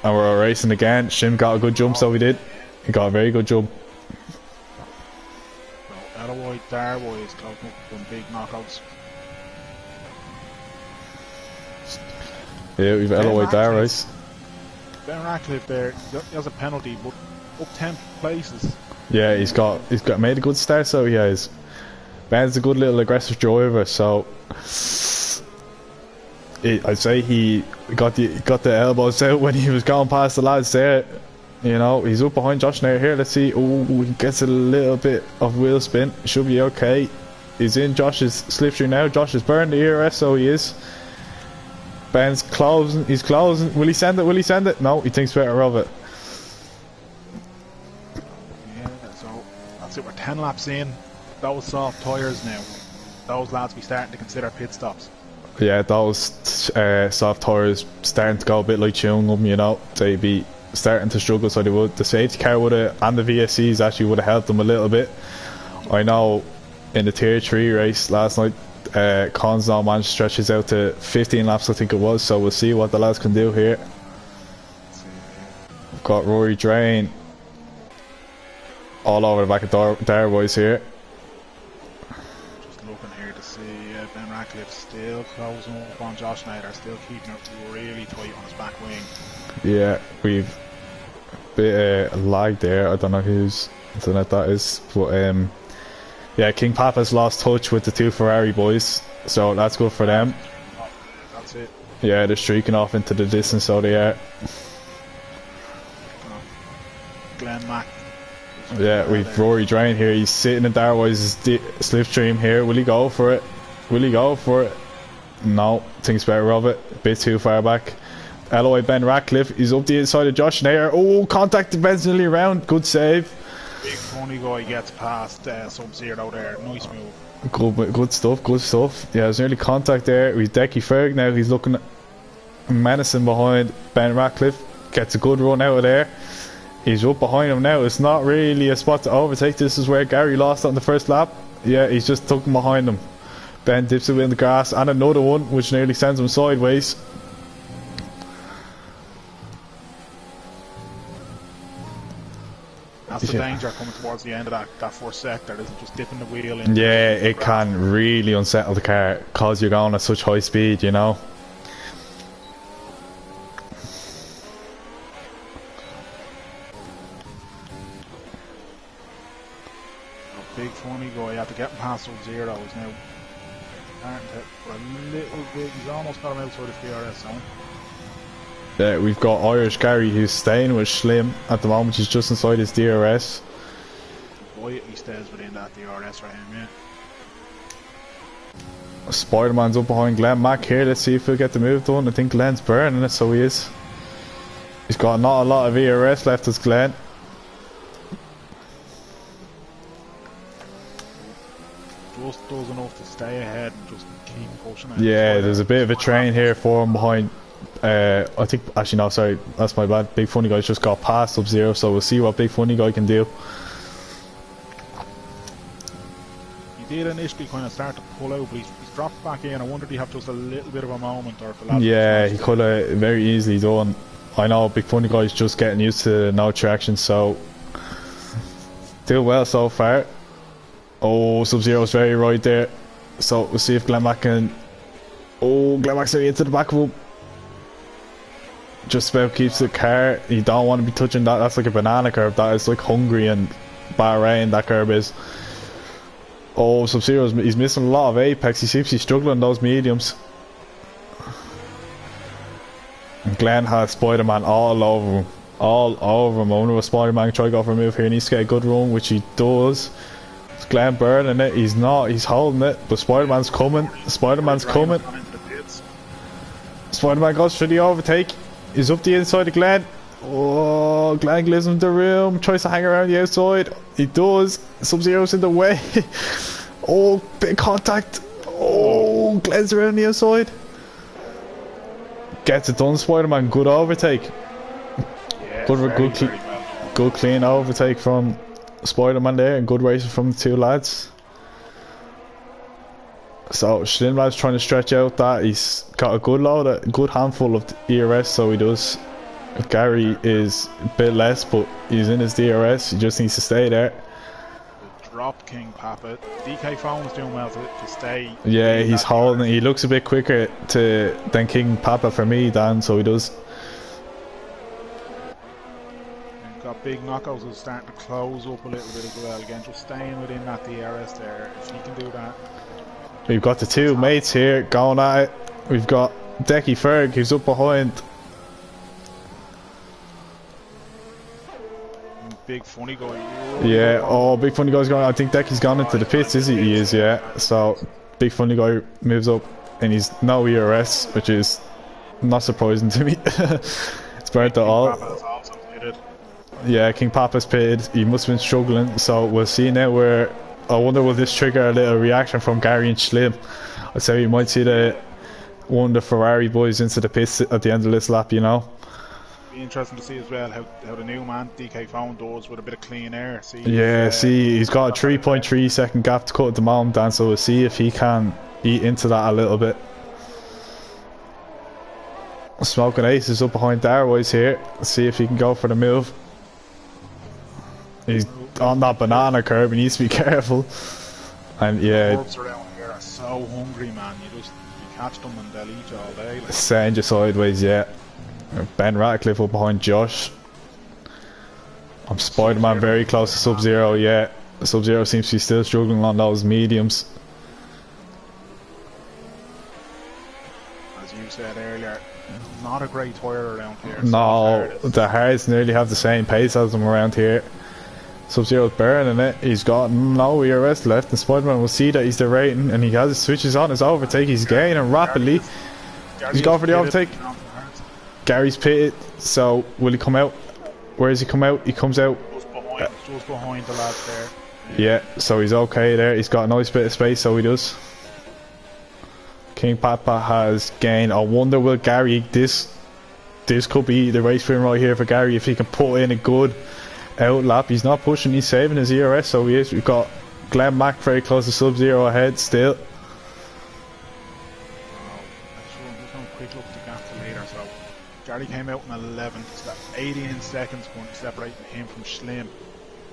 And we're racing again. Shim got a good jump, so he did. He got a very good jump. Eloy Darboy is talking from big knockouts. Yeah, we've Eloy Darboy. Ben Ratcliffe there, he has a penalty, but up 10 places. Yeah, he's got made a good start, so he has. Ben's a good little aggressive driver, so I'd say he got the elbows out when he was going past the lads there. You know, he's up behind Josh Nader here. Let's see. Oh, he gets a little bit of wheel spin. Should be okay. He's in Josh's slipstream now. Josh has burned the ERS, so he is. Ben's closing. He's closing. Will he send it? No, he thinks better of it. Yeah, so that's it. We're 10 laps in. Those soft tyres now. Those lads be starting to consider pit stops. Yeah, those soft tyres starting to go a bit like chewing gum, you know. They'd be starting to struggle, so they would. The safety car would have, and the VSCs actually would have helped them a little bit. I know in the tier 3 race last night, Cons now managed to stretch his out to 15 laps, I think it was, so we'll see what the lads can do here. We've got Rory Drain all over the back of Darboy's here. Just looking here to see Ben Ratcliffe still closing up on Josh Nader, still keeping it really tight on his back wing. Yeah, we've a bit of lag there. I don't know whose internet that is, but yeah, King Papa's lost touch with the 2 Ferrari boys, so that's good for them. That's it. Yeah, they're streaking off into the distance, so they are. Glenn Mack. Yeah, we've Rory Drain here. He's sitting in Darboy's slipstream here. Will he go for it? No, thinks better of it. A bit too far back. Eloy Ben Ratcliffe is up the inside of Josh Nader. Oh, contact Ben's nearly around. Good save. Big funny guy gets past Sub-Zero there. Nice move. Good stuff. Yeah, there's nearly contact there. With Decky Ferg now. He's looking menacing behind Ben Ratcliffe. Gets a good run out of there. He's up behind him now. It's not really a spot to overtake. This is where Gary lost on the first lap. Yeah, he's just tucked behind him. Ben dips it in the grass, and another one, which nearly sends him sideways. That's the danger coming towards the end of that first sector, isn't it? Just dipping the wheel in. Yeah, it can really unsettle the car because you're going at such high speed, you know. Big funny guy, you have to get him past Sub-Zero. He's now starting to for a little bit. He's almost got him outside the DRS zone. Yeah, we've got Irish Gary who's staying with Slim at the moment. He's just inside his DRS. Quietly stays within that DRS for him, yeah. Spider-Man's up behind Glenn Mack here. Let's see if he'll get the move done. I think Glenn's burning it, so he is. He's got not a lot of ERS left as Glenn. Just does enough to stay ahead and just keep pushing it. Yeah, there's a bit of a train here for him behind. I think, actually no, sorry, that's my bad. Big Funny Guy's just got past Sub-Zero, so we'll see what Big Funny Guy can do. He did initially kind of start to pull out, but he's dropped back in. I wonder if he have just a little bit of a moment, or if the lad. Yeah, he could have very easily done. I know Big Funny Guy's just getting used to no traction, so doing well so far. Oh, Sub-Zero's very right there. So we'll see if Glenn Mack can. Oh, Glenn Mack's into the back of him. Just about keeps the car. You don't want to be touching that. That's like a banana curve. That is like Hungary and Bahrain, that curve is. Oh, Sub-Zero's, he's missing a lot of apex. He seems he's struggling those mediums. And Glenn has Spider-Man all over him. All over him. I wonder if Spider-Man can try to go for a move here. He needs to get a good run, which he does. It's Glenn burning it. He's not. He's holding it. But Spider-Man's coming. Spider-Man's coming. Spider-Man goes for the overtake. He's up the inside of Glenn. Oh, Glenn gives him the room. Tries to hang around the outside. He does. Sub-Zero's in the way. Oh, big contact. Oh, Glenn's around the outside. Gets it done, Spider-Man. Good overtake. Yeah, good clean overtake from Spider-Man there, and good racing from the two lads. So Schindler's trying to stretch out that. He's got a good handful of ERS, so he does. Gary is a bit less, but he's in his DRS. He just needs to stay there. The drop King Papa. DK Phone's doing well to stay. Yeah, he's holding. He looks a bit quicker than King Papa for me, Dan. So he does. And got big knockouts is starting to close up a little bit as well. Again, just staying within that DRS there. If he can do that. We've got the two mates here going at it. We've got Decky Ferg, who's up behind. Big Funny Guy. Yeah, oh, Big Funny Guy's going. I think Decky's gone into the pits, is he? He is, yeah. So, Big Funny Guy moves up, and he's no ERS, which is not surprising to me. It's burnt it all. Yeah, King Papa's pitted. He must have been struggling, so we'll see now where. I wonder will this trigger a little reaction from Gary and Schlim. I'd say we might see one of the Ferrari boys into the pits at the end of this lap, you know. Be interesting to see as well how the new man DK Phone does with a bit of clean air. See, he's got a 3.3 second gap to cut at the moment, Dan, so we'll see if he can eat into that a little bit. Smoking Ace is up behind Darwise here. Let's see if he can go for the move. He's on that banana curve, he needs to be careful. And yeah, the curbs around here are so hungry, man. You catch them and they'll eat you all day. Like. Send you sideways, yeah. Ben Ratcliffe up behind Josh. I'm Spider-Man very close to Sub-Zero, yeah. Sub-Zero seems to be still struggling on those mediums. As you said earlier, not a great tire around here. No, the hards nearly have the same pace as them around here. Sub-Zero's burning it. He's got no ERS left, and Spider-Man will see that he's derating, and he has his switches on his overtake. He's gaining rapidly. He's going for the overtake. Gary's pitted, so will he come out? Where does he come out? He comes out just behind the lads there. Yeah, so he's okay there. He's got a nice bit of space, so he does. King Papa has gained. I wonder will Gary this? this could be the race for him right here for Gary if he can put in a good out lap. He's not pushing, he's saving his ERS, so he is. We've got Glenn Mack very close to Sub-Zero ahead still. I'm just going to quick look at the gap to later. So Gary came out in 11th, so that 18 seconds going to separate him from Schlim.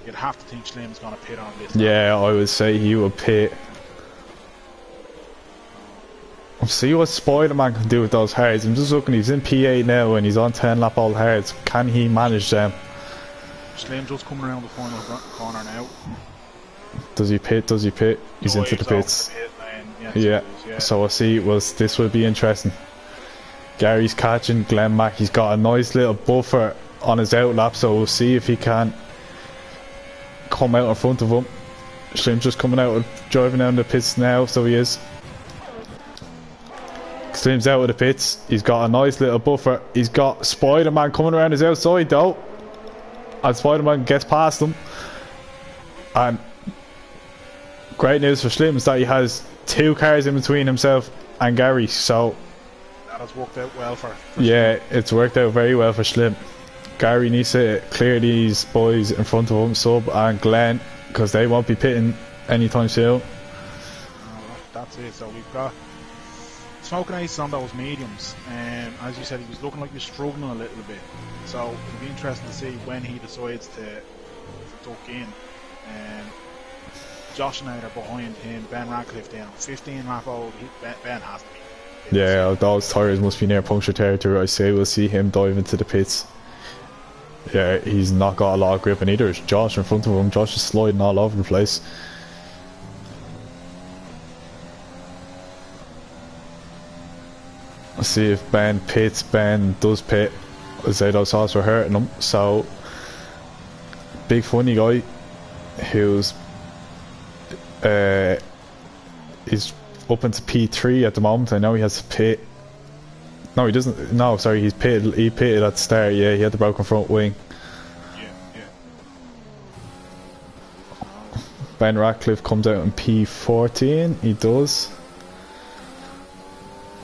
You'd have to think Schlim's going to pit on this. Yeah, I would say he would pit. See what Spider-Man can do with those hards. I'm just looking, he's in P8 now and he's on 10 lap old hards. Can he manage them? Schlim just coming around the final corner now. Does he pit? Does he pit? He's into the pits. Yeah. So we'll see. Well, this will be interesting. Gary's catching Glenn Mack. He's got a nice little buffer on his out lap, so we'll see if he can come out in front of him. Schlim's just coming out and driving down the pits now, so he is. Schlim's out of the pits. He's got a nice little buffer. He's got Spider-Man coming around his outside though. And Spider-Man gets past him. And great news for Schlim is that he has 2 cars in between himself and Gary. So that has worked out well for yeah, it's worked out very well for Schlim. Gary needs to clear these boys in front of him, Sub and Glenn, because they won't be pitting anytime soon. That's it. So we've got Smoking Ace on those mediums, and as you said, he was looking like he was struggling a little bit. So it'll be interesting to see when he decides to duck in. Josh and I are behind him. Ben Radcliffe down 15 lap old. Ben has to be. Yeah, those tyres must be near puncture territory. I say we'll see him dive into the pits. Yeah, he's not got a lot of grip, and neither is Josh in front of him. Josh is sliding all over the place. Let's see if Ben pits. Ben does pit. I say those sauce were hurting him. So, big funny guy who's is up into P3 at the moment. I know he has to pit. No, he doesn't. No, sorry, he's pitted. He pitted at the start. Yeah, he had the broken front wing. Yeah. Ben Ratcliffe comes out in P14. He does.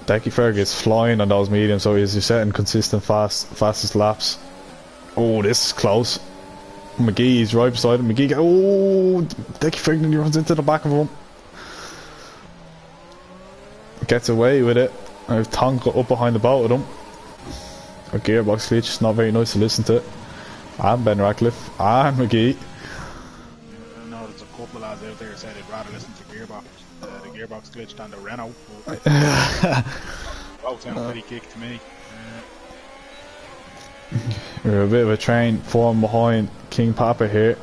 Decky Ferg is flying on those mediums, so he's setting consistent fastest laps. Oh, this is close. McGee's right beside him. McGee, oh, Decky Ferg nearly runs into the back of him. Gets away with it. I have Tonka up behind the boat of them. A gearbox glitch, not very nice to listen to. And Ben Ratcliffe and McGee. I know there's a couple of lads out there said they'd rather listen to the gearbox glitch than the Renault. Both sound pretty kick to me. We're a bit of a train form behind King Papa here.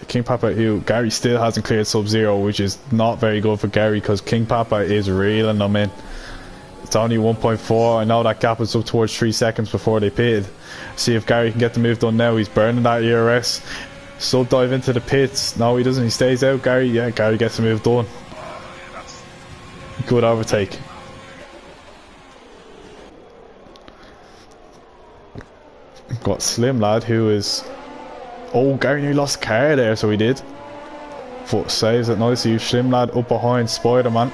King Papa, who Gary still hasn't cleared Sub-Zero, which is not very good for Gary because King Papa is reeling them in. It's only 1.4. I know that gap is up towards 3 seconds before they pitted. See if Gary can get the move done now. He's burning that ERS. Sub dive into the pits. No, he doesn't. He stays out. Gary gets the move done. Good overtake. Got Slim Lad who is... Oh, Gary nearly lost the car there, so he did. But saves it nicely. Slim Lad up behind Spider-Man.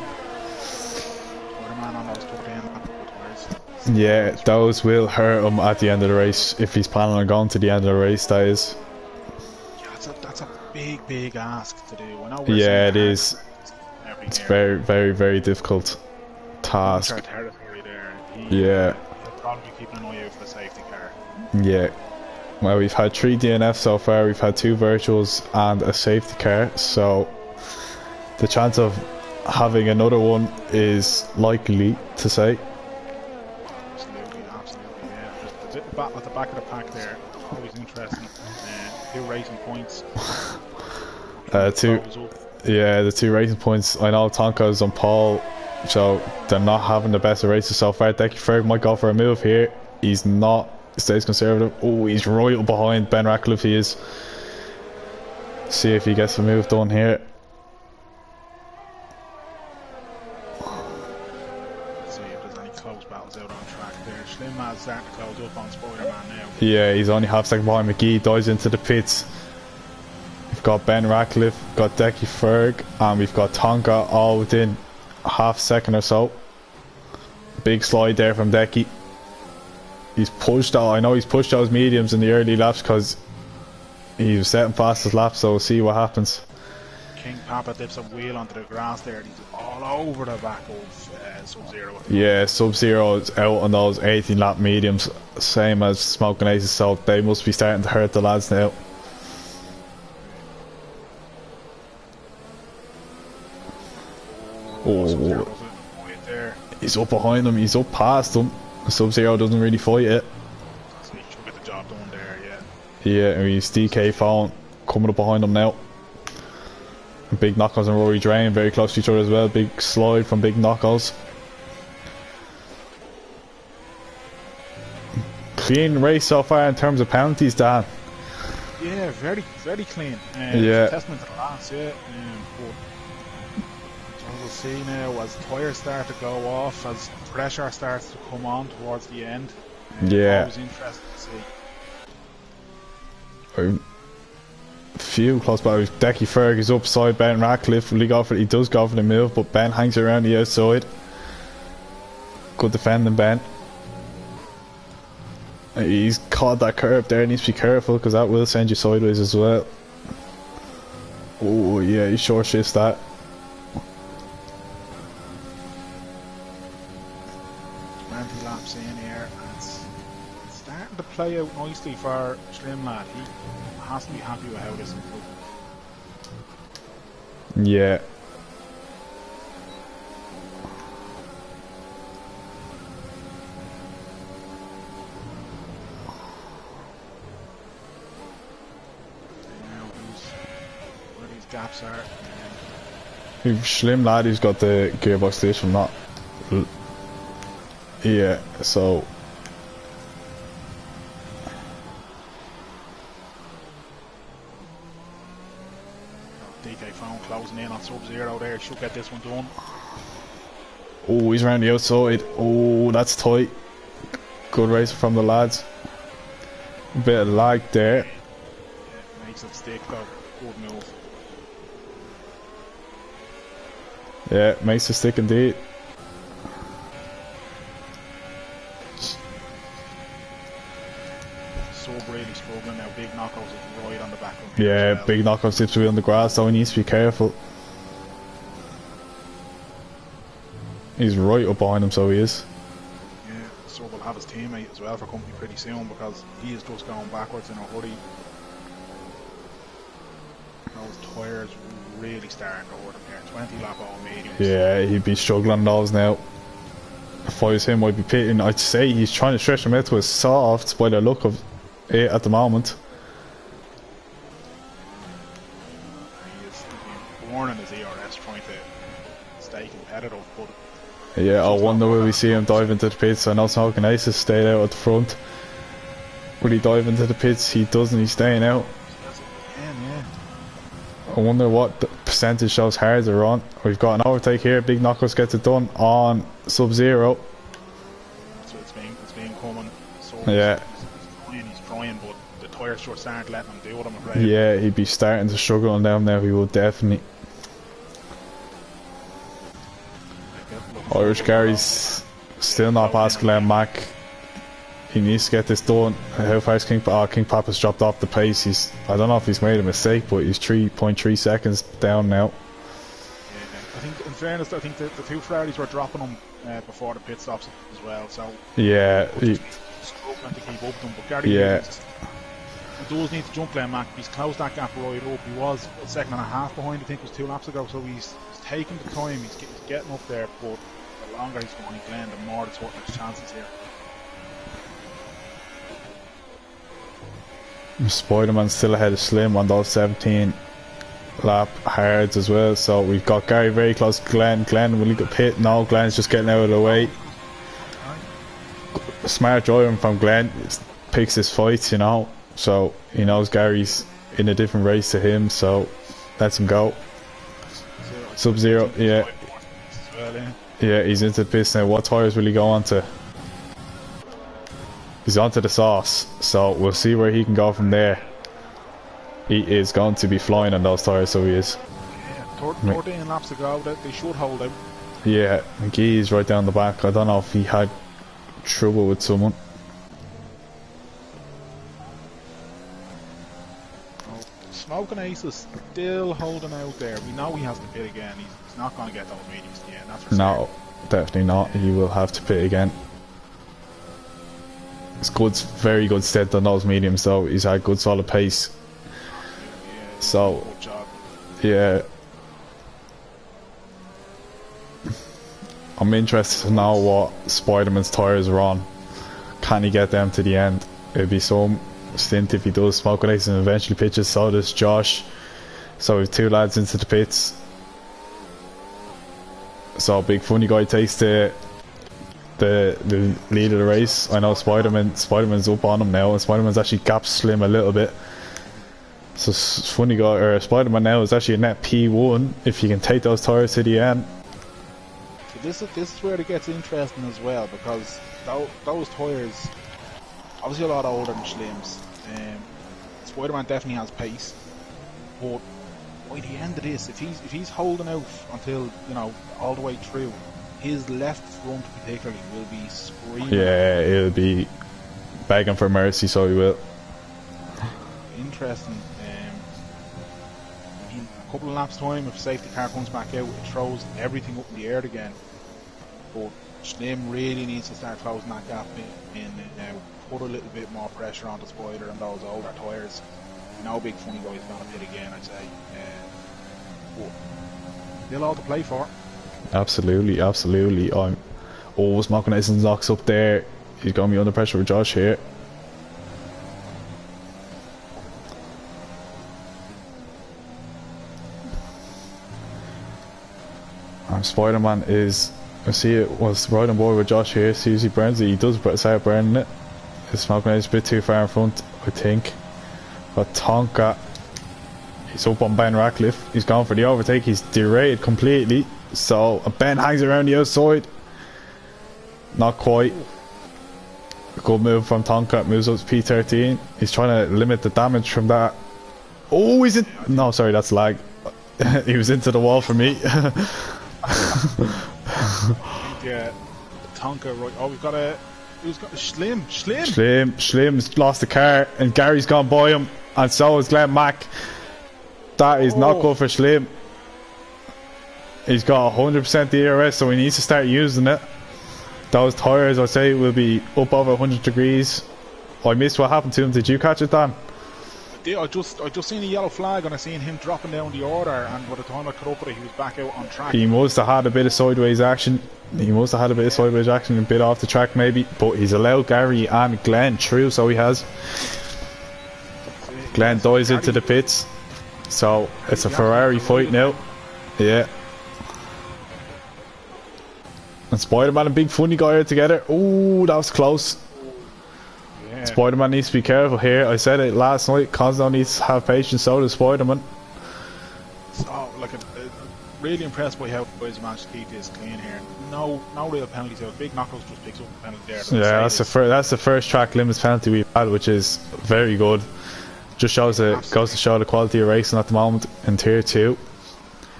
Yeah, those will hurt him at the end of the race if he's planning on going to the end of the race, that is. Yeah, that's a big ask to do. Yeah, it is. It's very, very, very difficult task. Yeah. He'll probably be keeping an eye out for the safety car. Yeah. Well, we've had 3 DNFs so far. We've had 2 virtuals and a safety car, so the chance of having another one is likely to say. Absolutely, yeah. There's a bit at the back of the pack there. Always interesting. 2 racing points. The 2 racing points. I know Tonka's on pole, so they're not having the best of races so far. Decky Ferg might go for a move here. He's not. Stays conservative. Oh, he's right up behind Ben Ratcliffe. He is. See if he gets a move done here. See if there's any close battles out on track there. Slim Man's starting to close up on Spider-Man now. Yeah, he's only half second behind. McGee dives into the pits. We've got Ben Ratcliffe, got Decky Ferg, and we've got Tonka all within a half second or so. Big slide there from Decky. He's pushed out. I know he's pushed those mediums in the early laps because he was setting fastest laps. So we'll see what happens. King Papa dips a wheel onto the grass there, and he's all over the back of Sub-Zero. Yeah, Sub-Zero is out on those 18 lap mediums, same as Smoking Aces, so they must be starting to hurt the lads now. Oh, he's up behind him, he's up past him. Sub-Zero doesn't really fight it. So he should get the job done there, yeah. Yeah, and he's DK phone coming up behind him now. Big Knuckles and Rory Drain very close to each other as well. Big slide from Big Knuckles. Clean race so far in terms of penalties, Dan. Yeah, very, very clean. Yeah. Testament to the lads, yeah. But we'll see now as tyres start to go off, as pressure starts to come on towards the end. Yeah. Always interesting to see. Few close by. Decky Ferg is upside. Ben Ratcliffe will he go for it? He does go for the move, but Ben hangs around the outside. Good defending, Ben. He's caught that curve there. Needs to be careful because that will send you sideways as well. Oh yeah, he short shifts that. Laps in here, and it's starting to play out nicely for Slim Lad. He has to be happy with how this is looking. Yeah. Where these gaps are. Slim Lad who's got the gearbox glitch from not. Yeah, so DK phone closing in on Sub-Zero there, should get this one done. Oh, he's around the outside. Oh, that's tight. Good race from the lads. A bit of lag there. Yeah, makes it stick though. Good move. Yeah, makes it stick indeed. Really struggling now. Big Knuckles is right on the back of him. Yeah, well. Big Knuckles seems to be on the grass, so he needs to be careful. He's right up behind him, so he is. Yeah, so we'll have his teammate as well for company pretty soon because he is just going backwards in a hurry. Those tyres really starting to hurt him here. 20 lap all mediums. Yeah, he'd be struggling those now. If I was him, I'd be pitting. I'd say he's trying to stretch him out to a soft by the look of it at the moment. He's been born in his ERS trying to stay competitive, but yeah, I wonder will we see him dive into the pits. I know Smoking Aces stayed out at the front. Will he dive into the pits? He doesn't, he's staying out. yeah. I wonder what the percentage those hards are on. We've got an overtake here. Big Knuckles gets it done on Sub-Zero. So it's been coming. So Yeah. he's trying, but the tyres just aren't letting him do it, I'm afraid. Yeah, he'd be starting to struggle on them now. He would definitely. Irish Gary's still not past Glenn Mack. He needs to get this done. How far is King Papa's dropped off the pace. I don't know if he's made a mistake, but he's 3.3 seconds down now. Yeah, I think in fairness, I think the two Ferraris were dropping him before the pit stops as well, so yeah, struggling to keep up with him, but Gary he does need to jump Glenn Mack. He's closed that gap right up. He was a second and a half behind, I think it was 2 laps ago, so he's taking the time, he's getting up there, but the longer he's behind Glenn, the more it's hurting his chances here. Spider-Man's still ahead of Slim on those 17 lap hards as well, so we've got Gary very close to Glenn. Glenn, will he get pit? No, Glenn's just getting out of the way. Smart driving from Glenn, picks his fights, you know, so he knows Gary's in a different race to him, so lets him go. Sub-Zero, yeah. Yeah, he's into the pits now. What tyres will he go on to? He's onto the sauce, so we'll see where he can go from there. He is going to be flying on those tyres, so he is. Yeah, 13 laps to go, they should hold out. Yeah, McGee is right down the back. I don't know if he had trouble with someone. Smoking Ace is still holding out there. We know he has to pit again. He's not going to get those mediums again. That's for No, definitely not. He will have to pit again. It's good, very good stead on those mediums though. He's had good solid pace. Yeah, So, good job. yeah. I'm interested to know what Spider-Man's tyres are on. Can he get them to the end? It'd be some stint if he does. Smoking Ace and eventually pitches. So does Josh. So we've two lads into the pits. So Big Funny Guy takes the lead of the race. I know Spider-Man's up on him now, and Spider-Man's actually gapped Slim a little bit. So Funny Guy or Spider-Man now is actually a net P1 if you can take those tyres to the end. This is where it gets interesting as well, because those tyres, obviously a lot older than Slim's. Spider-Man definitely has pace, but by the end of this, if he's holding out until, you know, all the way through, his left front particularly will be screaming. Yeah, he'll be begging for mercy, so he will. Interesting. In a couple of laps time, if safety car comes back out, it throws everything up in the air again. But Slim really needs to start closing that gap in now. Put a little bit more pressure on the Spider and those older tyres. No Big Funny Guy is going to pit again, I'd say. But still all to play for. Absolutely, absolutely. I'm always Smoking Ace and knocks up there. He's going to be under pressure with Josh here. And Spider-Man is, I see it was right on board with Josh here. Sees he burns it. He does start burning it. His Smoking Ace a bit too far in front, I think. But Tonka, he's up on Ben Ratcliffe. He's gone for the overtake. He's derated completely. So Ben hangs around the outside. Not quite. Good move from Tonka. Moves up to P13. He's trying to limit the damage from that. Oh, is it? No, sorry, that's lag. He was into the wall for me. Yeah, Tonka, right? Oh, we've got a. Who's got Slim's lost the car, and Gary's gone by him, and so is Glenn Mack. That is not good for Slim. He's got 100% DRS, so he needs to start using it. Those tyres, I'd say, will be up over 100 degrees. I missed what happened to him. Did you catch it, Dan? I just seen a yellow flag, and I seen him dropping down the order, and by the time I caught up with it, he was back out on track. He must have had a bit of sideways action. A bit off the track maybe, but he's allowed Gary and Glenn through, so he has. Glenn dives into the pits, so it's a Ferrari fight now. Yeah. And Spider-Man and Big Funny Guy are together. Ooh, that was close. Yeah. Spider-Man needs to be careful here. I said it last night. Cosno needs to have patience, so does Spider-Man. So, like, really impressed by how the boys managed to keep this clean here. No real penalties out. Big Knuckles just picks up the penalty there. Yeah, that's the first track limits penalty we've had, which is very good. Just goes to show the quality of racing at the moment in Tier 2.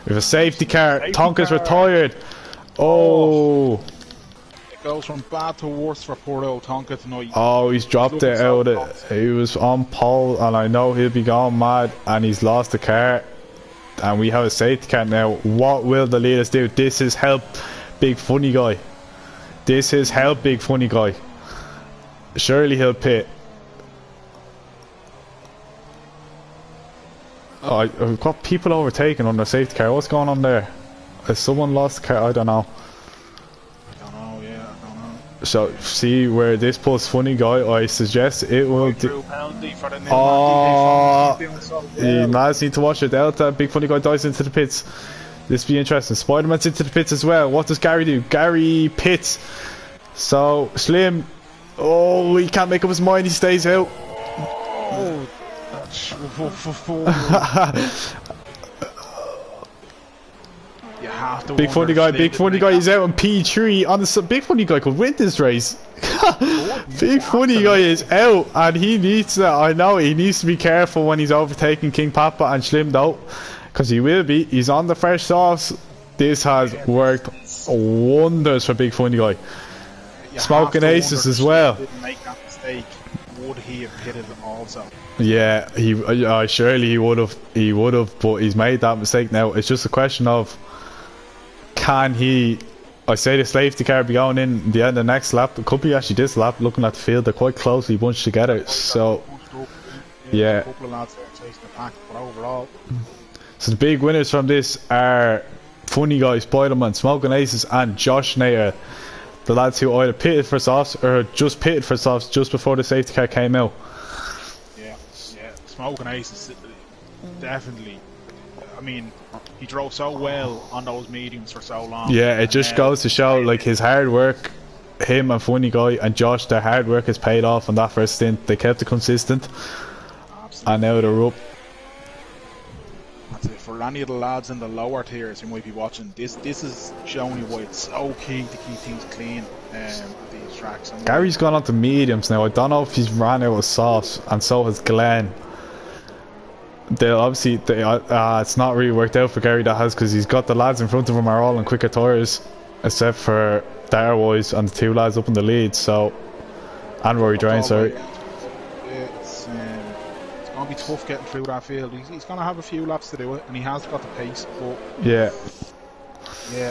We have a safety car. Tonka's retired. Oh. It goes from bad to worse for poor old Tonka tonight. Oh, he's dropped it out. He was on pole, and I know he'll be going mad, and he's lost the car. And we have a safety car now. What will the leaders do? This is help Big Funny Guy. This is help Big Funny Guy. Surely he'll pit. Oh, I've got people overtaken on the safety car. What's going on there? Has someone lost the car? I don't know. I don't know. So, see where this puts Funny Guy, I suggest it will do. Oh, you guys need to watch it out. Big Funny Guy dives into the pits. This will be interesting. Spider-Man's into the pits as well. What does Gary do? Gary pits. So, Slim. Oh, he can't make up his mind. He stays out. Oh. Big Funny Guy is out on P3 on the Big Funny Guy could win this race. Big Funny Guy is out, and he needs to, I know he needs to be careful when he's overtaking King Papa and Slim though, because he will be. He's on the fresh sauce. This has worked wonders for Big Funny Guy. Smoking Aces as well. Didn't make that mistake. Would he have pitted also? Yeah, surely he would have. He would have, but he's made that mistake now. It's just a question of can he? I say the safety car be going in the end of the next lap. It could be actually this lap. Looking at the field, they're quite closely bunched together. So yeah. A couple of lads there chasing the pack, but overall. So the big winners from this are Funny Guy, Spider-Man, Smoking Aces, and Josh Nair. The lads who either pitted for softs or just pitted for softs just before the safety car came out. Yeah. Smoking Aces definitely. I mean, he drove so well on those mediums for so long. Yeah, it just goes to show like his hard work. Him and Funny Guy and Josh, their hard work has paid off on that first stint. They kept it consistent. Absolutely. And now they're up. That's it. For any of the lads in the lower tiers who might be watching, this is showing you why it's so key to keep things clean at these tracks. Gary's gone on to mediums now. I don't know if he's ran out of sauce, and so has Glenn. It's not really worked out for Gary, that has, because he's got the lads in front of him are all on quicker tyres, except for Darwise and the two lads up in the lead. So, and Rory Drain, sorry. It's going to be tough getting through that field. He's going to have a few laps to do it, and he has got the pace. But yeah,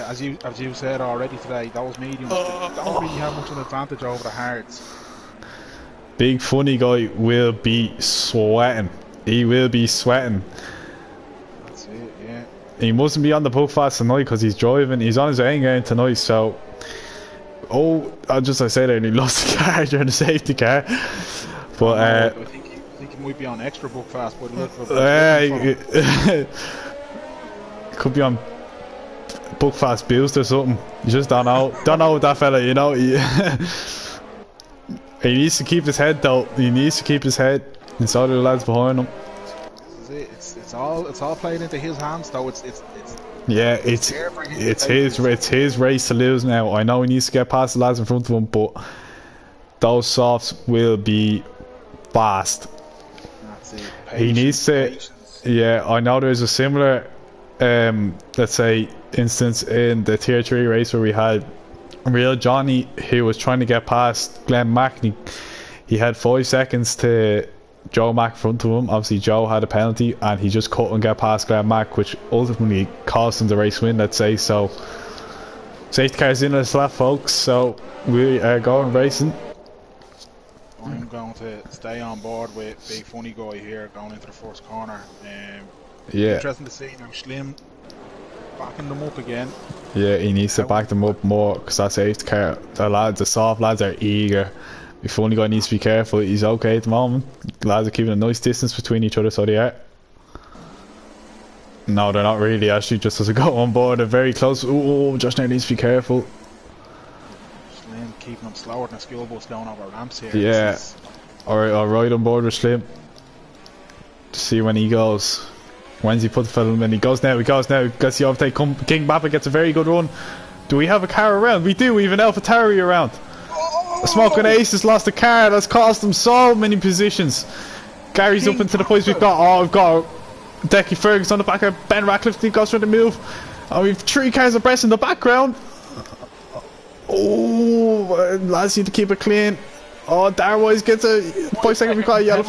as you said already today, those mediums don't really have much of an advantage over the hards. Big Funny Guy will be sweating. He will be sweating. That's it, yeah. He mustn't be on the puck fast tonight because he's driving. He's on his own game tonight, so. I say that, and he lost the car during the safety car. But I think he might be on extra book fast, but could be on book fast boost or something. You just don't know. Don't know with that fella, you know. He needs to keep his head though. He needs to keep his head. And so do the lads behind him. It's all played into his hands though. It's his race to lose now. I know he needs to get past the lads in front of him, but those softs will be fast. That's it. He needs to. Yeah, I know there's a similar, let's say, instance in the Tier 3 race where we had Real Johnny who was trying to get past Glenn Mack. He had 5 seconds to Joe Mack in front of him. Obviously Joe had a penalty and he just couldn't get past Glenn Mack, which ultimately cost him the race win, let's say. So safety car's in this lap, folks, so we are going racing. I'm going to stay on board with Big Funny Guy here going into the first corner. Yeah, interesting to see now Slim backing them up again. Yeah, he needs to back them up more because that safety car, the soft lads are eager. If Funny Guy needs to be careful, he's okay at the moment. The lads are keeping a nice distance between each other, so they are. No, they're not really, actually, just as I go on board, they're very close. Oh, Josh now needs to be careful. Slim keeping them slower than a school bus going over ramps here. Yeah, alright, I'll ride on board with Slim to see when he goes. When's he put the film in? He goes now, gets the overtake. King Bappa gets a very good run. Do we have a car around? We do, we have an AlphaTauri around. Smoking Ace has lost a car, that's cost him so many positions. Gary's up into the points. We've got Decky Fergus on the back of Ben Ratcliffe. He goes for the move. And we've 3 cars abreast in the background. Oh, lads need to keep it clean. Oh, Darwise gets a 5 second required yellow.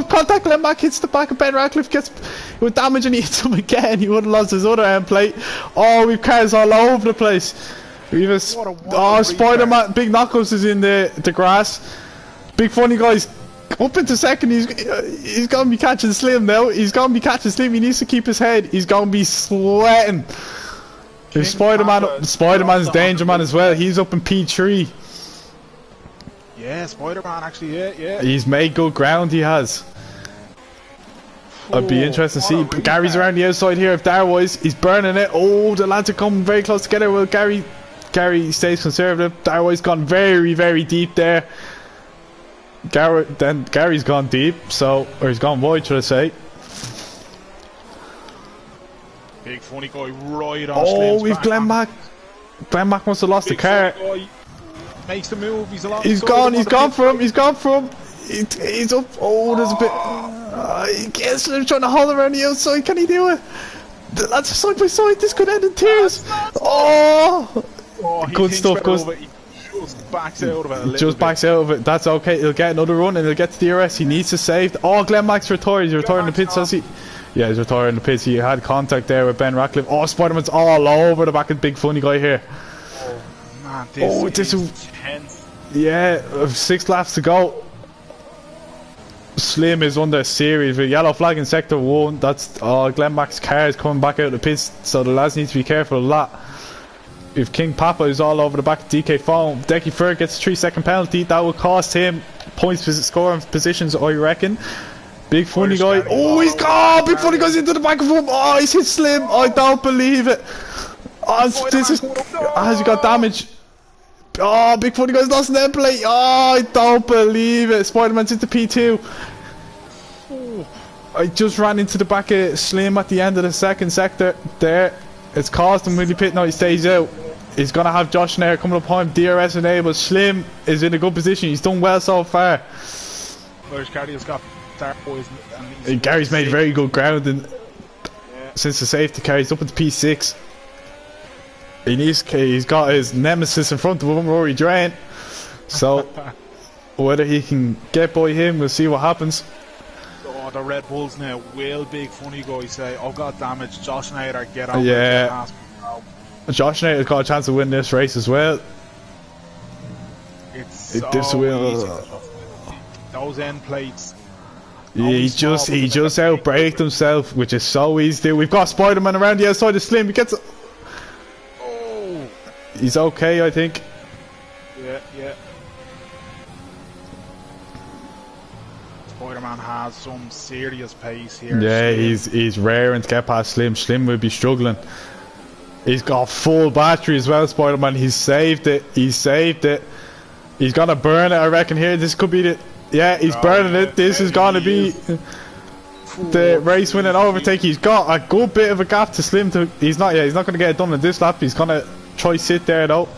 Contact Glenn Mack hits the back of Ben Ratcliffe, gets with damage and he hits him again. He would have lost his other end plate. Oh, we've cars all over the place. We've a Spider-Man, Big Knuckles is in the grass. Big Funny Guy's up into second. He's gonna be catching Slim now. He needs to keep his head. He's gonna be sweating. If Spider-Man's Danger Man as well. He's up in P3. Yeah, Spider-Man actually, yeah. He's made good ground, he has. I'd be interested to see. Gary's around the outside here. If Darwise, he's burning it. Oh, the lads are coming very close together. Well, Gary stays conservative. Darwise gone very, very deep there. Gary's gone deep, or he's gone wide, should I say. Big Funny Guy right on Slim's we've Glenn Mack. Glenn Mack must have lost the car. Makes the move. He's gone for him. He's up. Oh, there's a bit. He gets trying to haul around the outside. Can he do it? That's side by side. This could end in tears. Good stuff. just backs out of it a little Just backs out of it. That's okay. He'll get another run and he'll get to the DRS. He needs to save. Oh, Glenn Max retired. He's retiring the pits, has he? Yeah, he's retiring the pits. He had contact there with Ben Ratcliffe. Oh, Spider-Man's all over the back of the big funny guy here. Oh, man, this is tense. Yeah, 6 laps to go. Slim is under serious with yellow flag in sector 1. That's Glenn Max car is coming back out of the pits, so the lads need to be careful of that. If King Papa is all over the back of DK Foam, Decky Fur gets a 3-second penalty. That will cost him points scoring positions, I reckon. Big funny guy. Oh, he's gone! Big funny guy's into the back of him. Oh, he's hit Slim. I don't believe it. Oh, this is. Has he got damage? Oh, big funny guy's lost an end plate. Oh, I don't believe it. Spider-Man's into P2. I just ran into the back of Slim at the end of the second sector. There. It's cost him really pit. No, he stays out. He's going to have Josh Nair coming up behind him. DRS enabled. Slim is in a good position. He's done well so far. Where's Gary's got Dark Boys? And Gary's made very good ground since the safety car. He's up at P6. He's got his nemesis in front of him, Rory Drain. So, whether he can get by him, we'll see what happens. Oh, the Red Bulls now. Will big funny guy say, "I've got damage." Josh Nader, get on. Yeah. Josh Nader's got a chance to win this race as well. It's so easy. Those end plates. Yeah, he just outbraked himself, which is so easy to do. We've got Spider-Man around the outside of Slim. He gets. He's okay, I think. Yeah. Spider-Man has some serious pace here. Yeah, he's raring to get past Slim. Slim will be struggling. He's got full battery as well, Spider-Man. He's saved it. He's gonna burn it, I reckon. Here, this could be the. Yeah, he's burning it. This is gonna be the race-winning overtake. He's got a good bit of a gap to Slim. He's not gonna get it done in this lap. He's gonna try sit there though.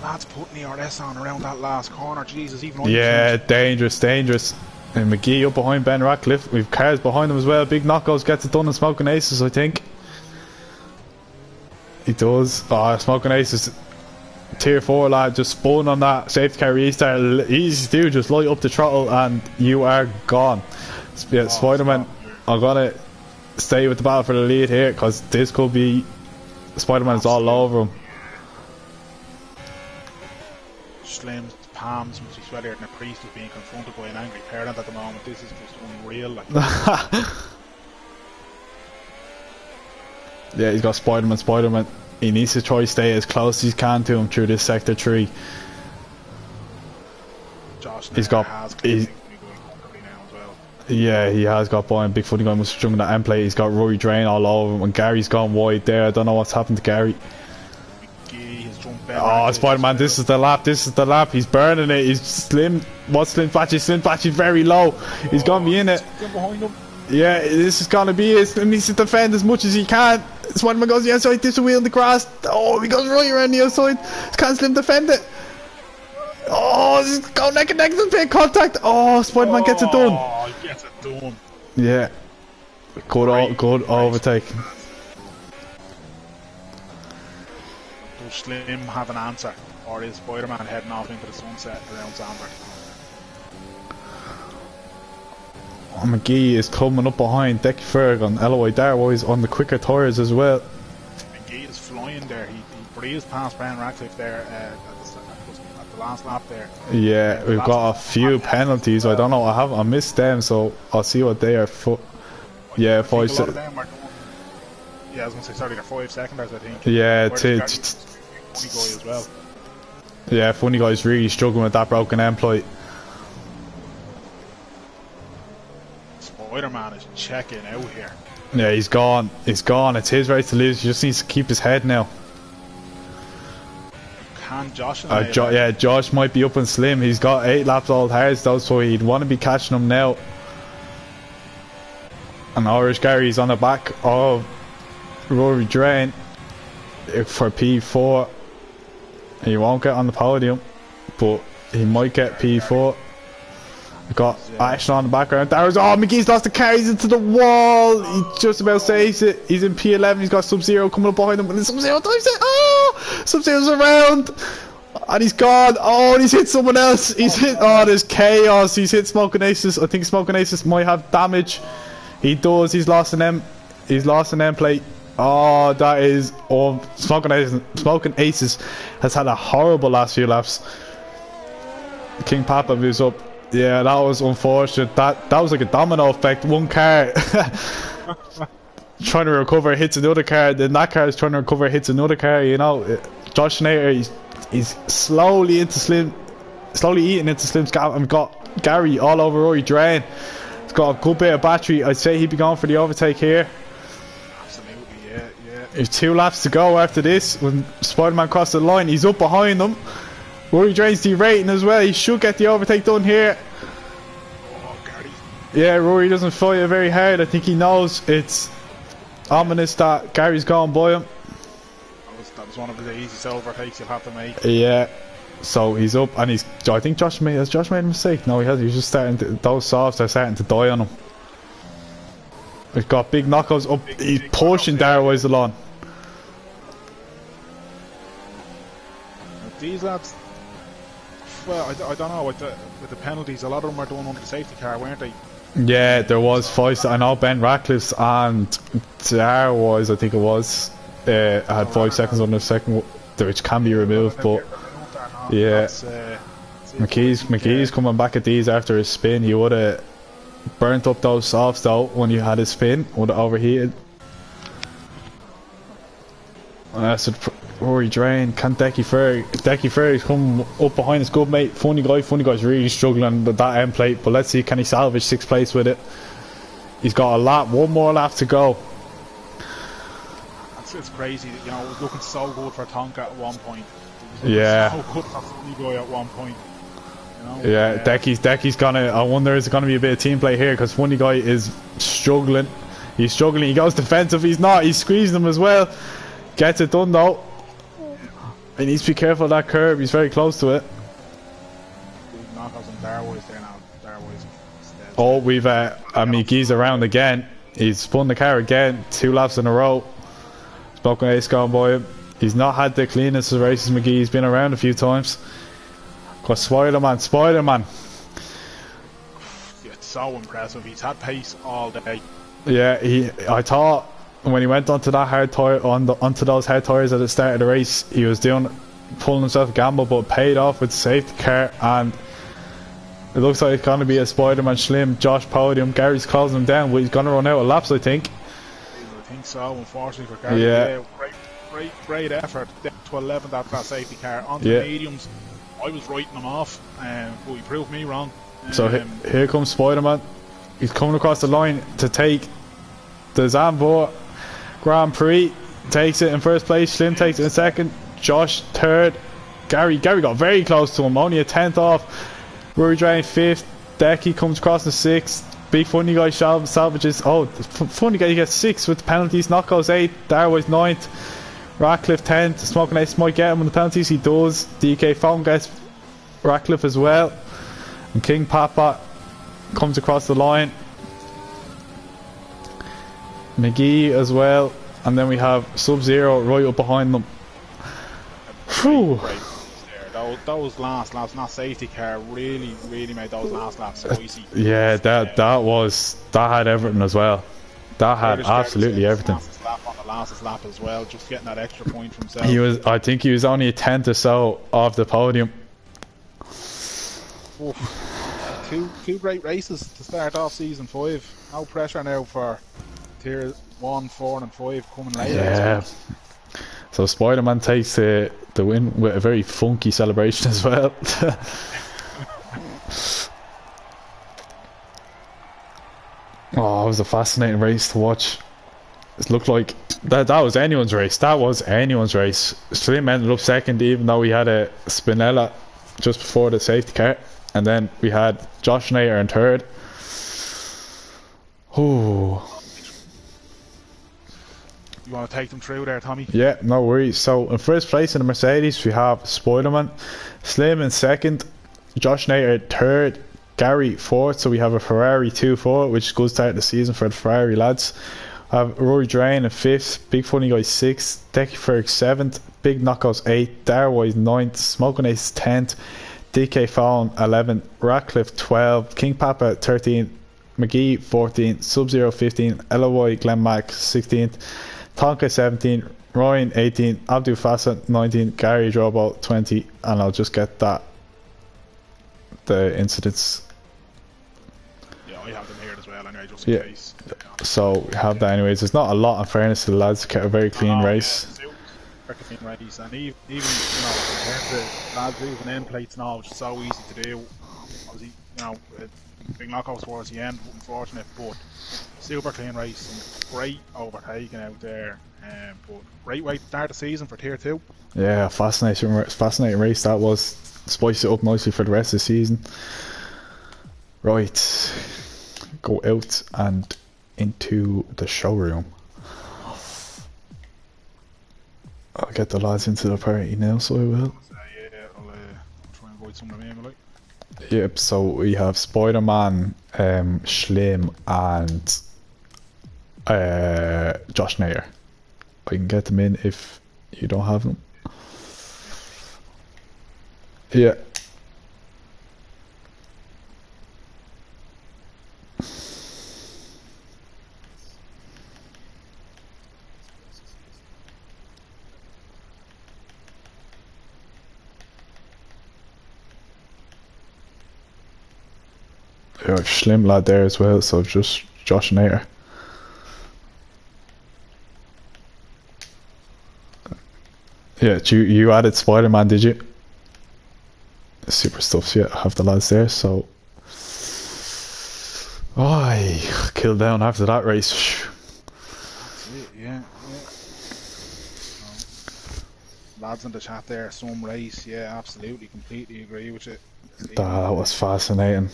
Lads putting the RS on around that last corner. Jesus, even. Yeah, dangerous. And McGee up behind Ben Ratcliffe. We've cars behind him as well. Big Knockouts gets it done in Smoking Aces, I think. He does. Oh, Smoking Aces. Tier 4 lad just spun on that safety car restart. Easy to do, just light up the throttle and you are gone. Yeah, Spider-Man, I'm gonna stay with the battle for the lead here because this could be. Spider-Man's all over him. Slim's palms must be sweatier than a priest is being confronted by an angry parent at the moment. This is just unreal. Like. Yeah, he's got Spider-Man. He needs to try to stay as close as he can to him through this sector 3. Josh he's got. Yeah, he has got by him. Big funny guy must have strung that end plate. He's got Rory Drain all over him, and Gary's gone wide there. I don't know what's happened to Gary. Oh, Spider-Man, this is the lap. He's burning it. He's Slim. What's Slim Patchy? Slim Patchy very low. He's gonna be in it. Yeah, this is gonna be it. Slim needs to defend as much as he can. Spider-Man goes the outside, this wheel in the grass. Oh, he goes right around the outside. Can Slim defend it? Oh, this is going neck and neck to pit contact. Oh, Spider-Man gets it done. Oh, he gets it done. Yeah. Good overtake. Does Slim have an answer? Or is Spider-Man heading off into the sunset around Zandvoort? Oh, McGee is coming up behind Decky Ferg on LOI Darboys on the quicker tyres as well. McGee is flying there. He breezed past Ben Ratcliffe there at the last lap there. Yeah, we've got a few penalties. I don't know. I missed them, so I'll see what they are for. Yeah, 5 seconds. Yeah, I was going to say, sorry, they're 5 seconders, I think. Yeah, Funny guy as well. Yeah, Funny Guy's really struggling with that broken end plate. Spider-Man is checking out here. Yeah, he's gone. It's his race to lose. He just needs to keep his head now. Can Josh yeah, Josh might be up and Slim. He's got 8 laps all hard though, so he'd want to be catching him now. And Irish Gary's on the back of Rory Drain for P4. He won't get on the podium, but he might get P4. We've got action on the background. There's McGee's lost the car. He's into the wall. He just about saves it. He's in P11. He's got Sub-Zero coming up behind him. And Sub-Zero dives it. Oh! Sub-Zero's around. And he's gone. Oh, and he's hit someone else. He's hit. Oh, there's chaos. He's hit Smoking Aces. I think Smoking Aces might have damage. He does. He's lost an M. He's lost an M plate. Oh, that is. Oh, Smoking Aces. Smoking Aces has had a horrible last few laps. King Papa moves up. Yeah, that was unfortunate. That was like a domino effect. One car trying to recover hits another car. Then that car is trying to recover hits another car. You know, Josh Nader, he's slowly eating into Slim's gap, and got Gary all over Rory Drain. He's got a good bit of battery. I'd say he'd be going for the overtake here. Absolutely, yeah. There's 2 laps to go after this. When Spider-Man crossed the line, he's up behind them. Rory Drain's derating as well. He should get the overtake done here. Oh, Gary. Yeah, Rory doesn't fight it very hard. I think he knows it's ominous that Gary's gone by him. That was one of the easiest overtakes you'll have to make. Yeah, so he's up, and I think has Josh made a mistake? No, he hasn't. He's just starting to, those softs are starting to die on him. He's got big knockouts up. He's pushing Darwise along. These lads, well, I don't know, with the penalties, a lot of them are done under the safety car, weren't they? Yeah, there was 5. I know Ben Ratcliffe's and Darwise, I think it was, had 5 seconds on the second, which can be removed, but yeah. McGee's coming back at these after his spin. He would have burnt up those softs though when he had his spin, would have overheated. That's what Rory Drain. Can Decky Ferry come up behind his good mate Funny Guy's really struggling with that end plate, but let's see, can he salvage 6th place with it? He's got one more lap to go. It's crazy, you know, it was looking so good for Tonka at one point. Yeah. So good for Funny Guy at one point. You know? Yeah, Decky's gonna, I wonder is it gonna be a bit of team play here, because Funny Guy is struggling. He's struggling, he goes defensive, he's squeezing him as well. Gets it done though. He needs to be careful of that curb, he's very close to it. Knockouts on Darwise there now. Darwise. Oh, we've McGee's around again. He's spun the car again, 2 laps in a row. Smoking Ace going by him. He's not had the cleanest of races, McGee. He's been around a few times. Got Spider-Man. Yeah, it's so impressive. He's had pace all day. Yeah, I thought when he went onto that hard tire, onto those hard tires at the start of the race, he was pulling himself a gamble, but paid off with the safety car, and it looks like it's going to be a Spider-Man Slim Josh podium. Gary's closing him down, but he's going to run out of laps, I think. I think so, unfortunately for Gary. Yeah. Great effort. To 11th after that safety car. On the mediums, I was writing them off, but he proved me wrong. So here comes Spider-Man. He's coming across the line to take the Zandvoort Grand Prix. Takes it in first place. Slim takes it in second. Josh third. Gary got very close to him, only a 10th off. Rory Drain 5th. Decky comes across the 6th. Big Funny Guy salvages. Oh, Funny Guy gets 6th with the penalties. Knockouts 8th. Darwise 9th. Ratcliffe 10th. Smoking Ace might get him on the penalties. He does. DK Phone gets Ratcliffe as well. And King Papa comes across the line. McGee as well. And then we have Sub-Zero right up behind them. Whew. Those last laps, not safety car, really made those last laps spicy. Yeah, that had everything as well. That had absolutely everything. On the last lap as well, just getting that extra point from himself. I think he was only a 10th or so off the podium. Two great races to start off season 5. No pressure now for tier 1, 4 and 5 coming later. Yeah. So Spider-Man takes the win with a very funky celebration as well. Oh, it was a fascinating race to watch. It looked like that was anyone's race. That was anyone's race. Slim ended up second, even though we had a Spinella just before the safety car, and then we had Josh Nader in third. Ooh. You want to take them through there, Tommy? Yeah, no worries. So in first place in the Mercedes we have Spider-Man, Slim in second, Josh Nader third, Gary fourth. So we have a Ferrari 2-4, which is a good start of the season for the Ferrari lads. Have Rory Drain in 5th, Big Funny Guy 6th, Decky Ferg 7th, Big Knockouts 8th, Darwise 9th, Smoking Ace 10th, DK Fallon 11th, Ratcliffe 12th, King Papa 13th, McGee 14th, Sub-Zero 15th, LOY Glenn Mack 16th, Tonka 17th, Ryan 18th, Abdul Fassa 19th, Gary Drobo 20, and I'll just get that the incidents. Yeah, I have them here as well anyway, just in case. So we have that anyways. There's not a lot in fairness to the lads. A very clean race. Yeah, clean race, and even you know, compared to lads moving end plates now, which is so easy to do. Obviously, you know, big knockouts towards the end, unfortunate, but super clean race and great overtaking out there. But great way to start the season for Tier 2. Yeah, fascinating race that was. Spice it up nicely for the rest of the season. Right, go out and into the showroom. I'll get the lads into the party now, so I will. Yeah, I'll try and avoid some of them in, like. Yep, so we have Spider-Man, Schlim, and Josh Nair. I can get them in if you don't have them. Yeah. We have Schlim lad there as well, so just Josh Nair. Yeah, you added Spider-Man, did you? Super stuff, yeah, I have the lads there, so I killed down after that race. That's it, yeah. Lads in the chat there, some race, yeah, absolutely, completely agree with it. That was fascinating.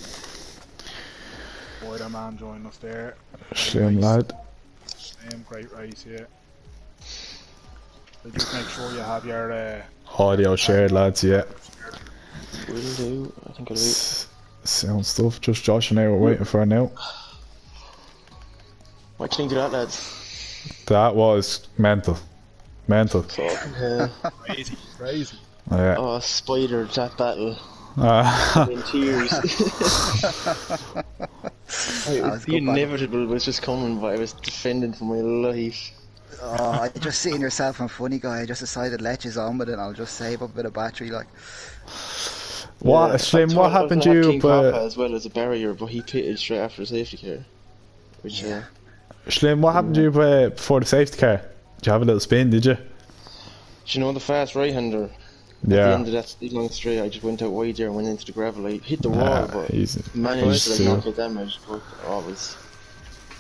Spider-Man joining us there. Slim lad. Slim, great race, yeah. So just make sure you have your audio shared, lads, yeah. Will do, I think I'll do. Sound stuff, just Josh and I were waiting for now. What do you think of that, lads? That was mental. Mental. Crazy. Yeah. Oh, Spider, that battle. In tears. The inevitable was just coming, but I was defending for my life. Oh, I just seen yourself and Funny Guy. I just decided let you on with it. I'll just save up a bit of battery, like. What, Slim? What happened to you? King Papa as well as a barrier, but he pitted straight after a safety car. Which, Slim, what happened to you before the safety car? Did you have a little spin? Did you? Do you know the fast right-hander? Yeah. At the end of that long straight, I just went out wide there and went into the gravel. I hit the wall, but managed to not get damaged. But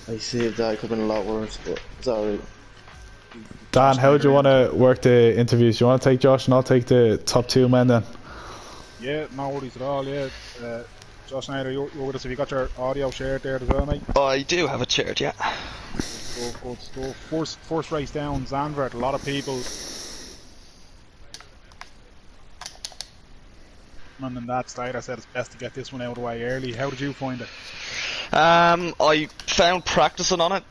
I saved that. It could have been a lot worse, but it's alright. Dan, how do you want to work the interviews? Do you want to take Josh and I'll take the top two men then? Yeah, no worries at all, yeah. Josh Snyder, you're with us. Have you got your audio shared there as well, mate? I do have it shared, yeah. Good stuff. First race down, Zandvoort. A lot of people and that side, I said it's best to get this one out of the way early. How did you find it? I found practicing on it,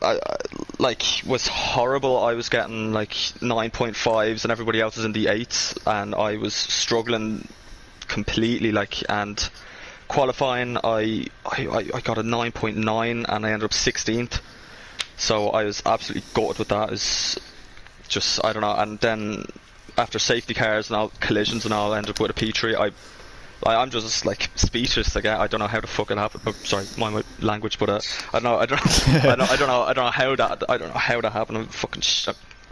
was horrible. I was getting like 9.5s and everybody else was in the 8s, and I was struggling completely, and qualifying I got a 9.9 and I ended up 16th, so I was absolutely gutted with that. It's just, I don't know. And then after safety cars and all, collisions and all, I ended up with a P3. I'm just like speechless. Like, I don't know how the fuck it happened. Oh, sorry, my language, but I don't know how that happened. I'm fucking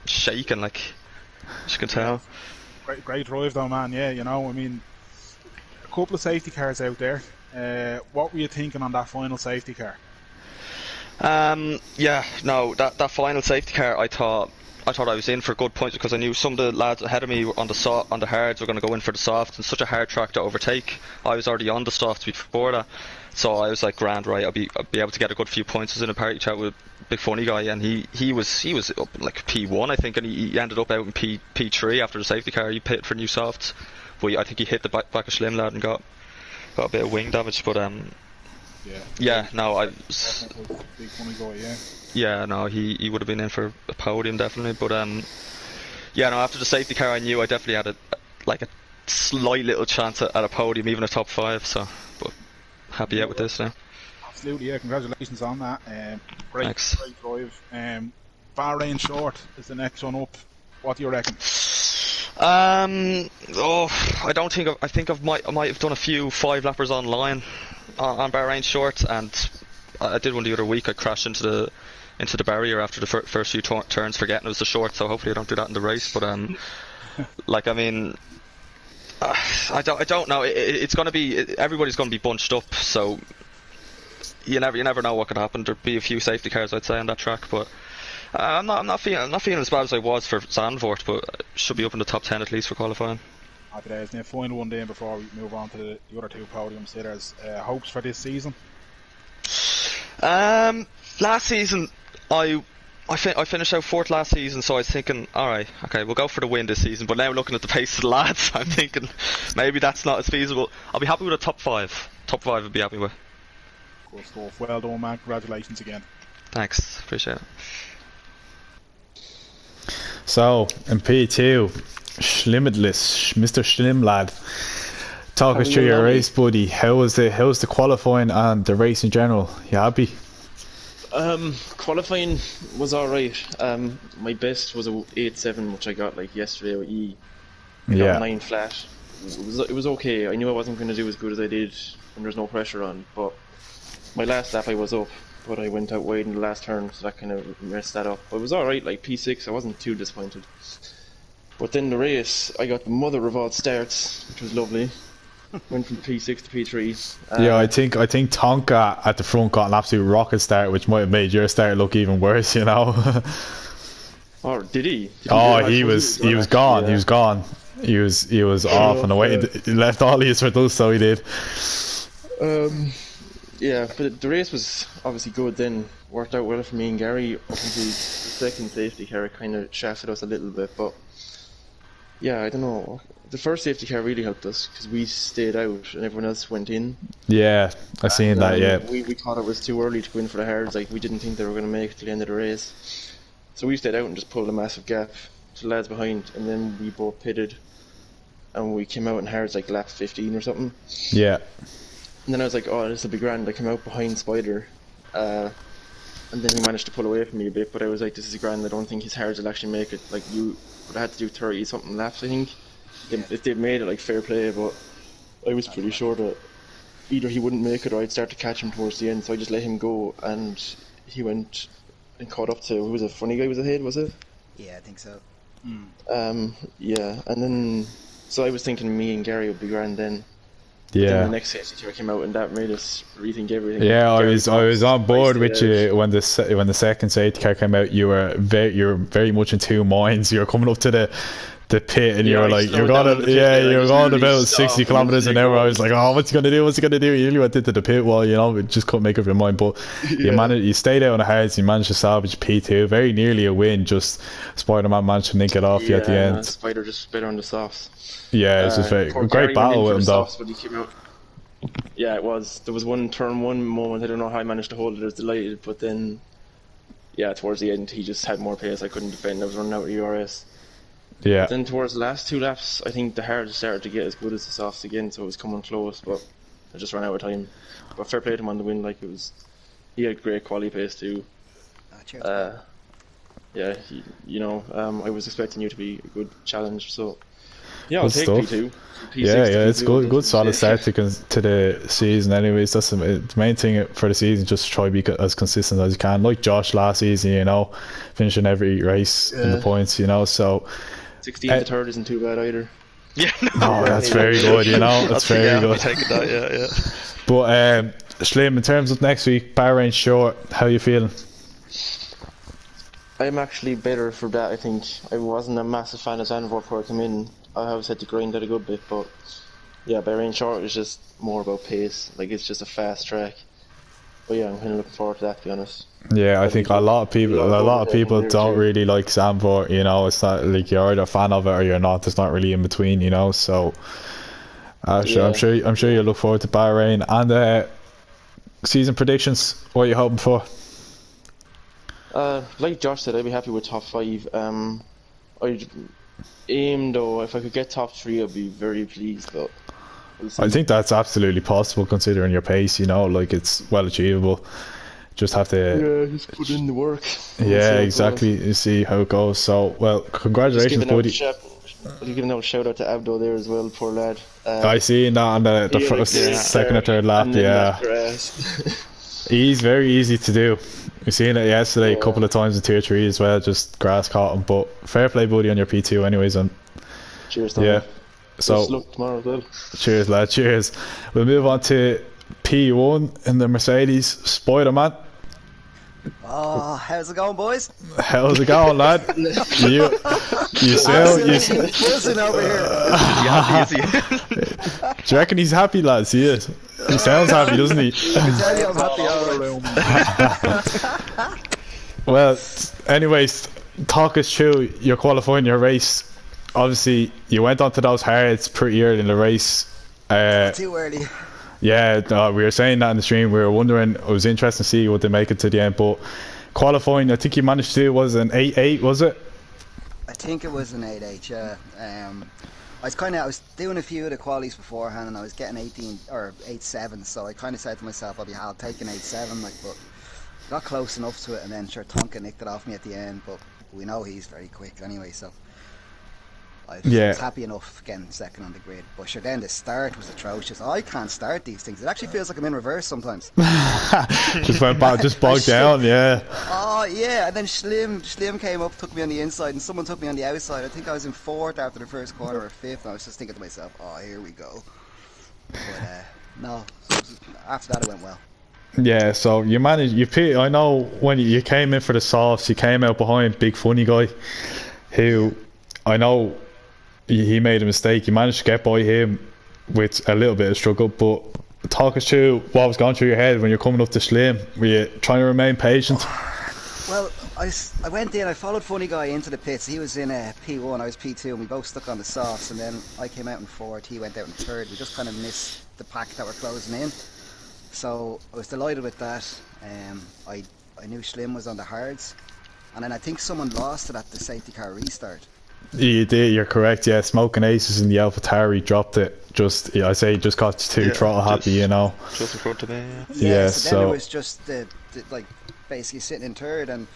shaking, like, as you can tell. Great drive though, man. Yeah, you know, I mean, a couple of safety cars out there. What were you thinking on that final safety car? Yeah, no, that final safety car, I thought I was in for good points because I knew some of the lads ahead of me on the hards were going to go in for the softs, and such a hard track to overtake. I was already on the softs before that, so I was like, grand, right, I'll be able to get a good few points. I was in a party chat with Big Funny Guy, and he was up in like P1, I think, and he ended up out in P3 after the safety car. He pitted for new softs, but I think he hit the back of Slim lad and got a bit of wing damage. But Yeah, no, I. Big funny guy, yeah. Yeah, no, he would have been in for a podium definitely, but yeah, no, after the safety car, I knew I definitely had a slight little chance at a podium, even a top 5. So, but happy out with this now. Absolutely, yeah. Congratulations on that. Great drive. Bahrain short is the next one up. What do you reckon? I don't think I think I might have done a few 5-lappers online on Bahrain short, and I did one the other week. I crashed into the barrier after the first few turns, forgetting it was the short. So hopefully I don't do that in the race. But like, I mean, I don't know. It's gonna be everybody's gonna be bunched up, so you never know what could happen. There'd be a few safety cars, I'd say, on that track, but I'm not feeling as bad as I was for Zandvoort, but should be up in the top 10 at least for qualifying. Happy days. Now, final one day before we move on to the other 2 podium sitters. Hopes for this season? Last season I finished out 4th last season, so I was thinking, alright, okay, we'll go for the win this season. But now looking at the pace of the lads, I'm thinking maybe that's not as feasible. I'll be happy with a top 5. Top 5 I'd be happy with. Good stuff. Well done, man. Congratulations again. Thanks, appreciate it. So, in P2, Schlimidlis, Mr. Schlimlad, talk us through your race, buddy. How was the qualifying and the race in general? You happy? Qualifying was alright. My best was a 8.7, which I got like yesterday with E. I got 9 flat. It was okay. I knew I wasn't going to do as good as I did when there's no pressure on, but my last lap I was up, but I went out wide in the last turn, so that kind of messed that up. But it was alright, like P6, I wasn't too disappointed. But then the race, I got the mother of all starts, which was lovely. Went from P6 to P3. Yeah, I think Tonka at the front got an absolute rocket start, which might have made your start look even worse, you know. Or did he? He was gone. Yeah. He was gone. He was off and away. He left all his for us, so he did. Yeah, but the race was obviously good then. Worked out well for me and Gary up until the second safety car. It kind of shafted us a little bit, but yeah, I don't know. The first safety car really helped us because we stayed out and everyone else went in. Yeah, I seen that. Yeah, we thought it was too early to go in for the hards. Like, we didn't think they were going to make it to the end of the race, so we stayed out and just pulled a massive gap to the lads behind. And then we both pitted, and we came out in hards like lap 15 or something. Yeah. And then I was like, oh, this will be grand. I came out behind Spider, and then he managed to pull away from me a bit. But I was like, this is grand. I don't think his hards will actually make it. Like, you would have had to do 30 something laps, I think. If they'd made it, like, fair play, but I was pretty sure that either he wouldn't make it or I'd start to catch him towards the end, so I just let him go, and he went and caught up to, who was it, Funny Guy was ahead, was it? Yeah, I think so. Yeah, and then, so I was thinking me and Gary would be grand then. Yeah. Then the next safety car came out, and that made us rethink everything. Yeah, I was on board with you when the second safety car came out. You were very much in 2 minds. You were coming up to the pit, and you were like, you're going about 60 kilometers an hour. I was like, oh, what's he gonna do? You really went into the pit wall, you know, just couldn't make up your mind. But you stayed out on the hards. You managed to salvage P2, very nearly a win. Just Spider-Man managed to nick it off you at the end. Spider just spit on the softs. Yeah, it's just a great battle with him though. Yeah, it was. There was one turn 1 moment. I don't know how I managed to hold it. I was delighted, but then, yeah, towards the end he just had more pace. I couldn't defend. I was running out of ERS. Yeah. Then towards the last 2 laps, I think the hards started to get as good as the softs again, so it was coming close, but I just ran out of time. But fair play to him on the win. Like, it was, he had great quality pace too. Yeah, I was expecting you to be a good challenge, so yeah, I'll take P2. Yeah, it's good solid start to the season. Anyways, that's the main thing for the season. Just try to be as consistent as you can, like Josh last season. You know, finishing every race in the points. You know, so 16th to 3rd isn't too bad either. Yeah, that's very good. You know, that's very good. Yeah. But Slim, in terms of next week, Bahrain short, how are you feeling? I'm actually better for that. I think I wasn't a massive fan of Zandvoort before I came in. I always had to grind that a good bit, but yeah, Bahrain short is just more about pace. Like, it's just a fast track. But yeah, I'm kind of looking forward to that, to be honest. Yeah, I think a lot of people don't really like Zandvoort. You know, it's not like you're either a fan of it or you're not. There's not really in between. You know, so I'm sure you look forward to Bahrain. And season predictions? What are you hoping for? Like Josh said, I'd be happy with top 5. I'd aim though, if I could get top 3, I'd be very pleased. But we'll see. I think that's absolutely possible considering your pace. You know, like it's well achievable. Just have to. Yeah, just put in the work. Yeah, exactly. You see how it goes. So, well, congratulations, buddy. Giving out a shout out to Abdo there as well, poor lad. I see that on the first, second or third lap. Yeah, he's very easy to do. We've seen it yesterday a couple of times in tier 3 as well. Just grass caught him, but fair play, buddy, on your P2, anyways. And cheers, Tom. Yeah. So luck tomorrow as well. Cheers, lad. Cheers. We'll move on to P1 in the Mercedes Spider-Man. Oh, how's it going, boys? How's it going, lad? you sound buzzing over here. Do you reckon he's happy, lads? He is. He sounds happy, doesn't he? I tell you, I'm happy all right. Well, anyways, talk us through your qualifying your race. Obviously, you went onto those hards pretty early in the race. Too early. Yeah, we were saying that in the stream. We were wondering. It was interesting to see what they make it to the end. But qualifying, I think you managed to do was an 8.8, was it? I think it was an 8.8. Yeah. I was doing a few of the qualies beforehand, and I was getting 18 or 8.7. So I kind of said to myself, I'll take an 8.7. Like, but got close enough to it, and then sure Tonka nicked it off me at the end. But we know he's very quick anyway, so. I was happy enough getting second on the grid, but sure then the start was atrocious. I can't start these things. It actually feels like I'm in reverse sometimes. Just went back, just bogged down, yeah. Oh yeah, and then Schlim came up, took me on the inside, and someone took me on the outside. I think I was in 4th after the first corner or 5th, and I was just thinking to myself, oh, here we go. But no, after that it went well. Yeah, so you managed, I know when you came in for the softs, you came out behind Big Funny Guy, who I know he made a mistake. You managed to get by him with a little bit of struggle, but talk us through what was going through your head when you're coming up to Schlim. Were you trying to remain patient? Well, I went in, I followed Funny Guy into the pits. He was in P1, I was P2, and we both stuck on the softs, and then I came out in 4th, he went out in 3rd. We just kind of missed the pack that were closing in. So I was delighted with that. I knew Schlim was on the hards, and then I think someone lost it at the safety car restart. You did, you're correct, yeah. Smoking Aces in the AlphaTauri dropped it. Just got too throttle happy, you know. Just in front of me, yeah. So then it was just like basically sitting in 3rd, and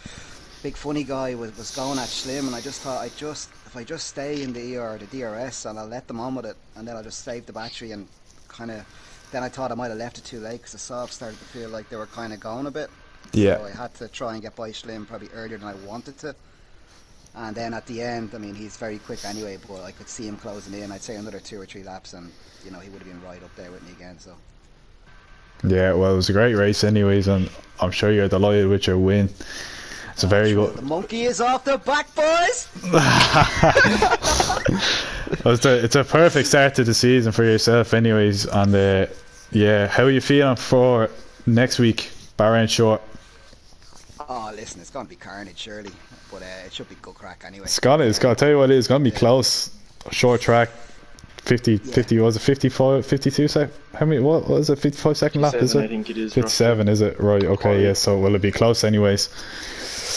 Big Funny Guy was going at Schlim, and I just thought if I just stay in the ER or the DRS and I'll let them on with it, and then I'll just save the battery, and kind of then I thought I might have left it too late because the softs started to feel like they were kind of going a bit. Yeah. So I had to try and get by Schlim probably earlier than I wanted to. And then at the end, I mean, he's very quick anyway, but I could see him closing in. I'd say another 2 or 3 laps, and he would have been right up there with me again. So. Yeah, well, it was a great race, anyways, and I'm sure you're delighted with your win. It's a very good. The monkey is off the back, boys. It's a perfect start to the season for yourself, anyways. And yeah, how are you feeling for next week, Bahrain Short? Oh, listen, it's going to be carnage, surely. But it should be good crack anyway. It's gonna tell you what it is. It's gonna be close. Short track, 50 was it 55, 52 sec? How many? What was it? 55 second lap? Is it? I think it is. 57, is it? Right. Okay. Yeah. So will it be close anyways?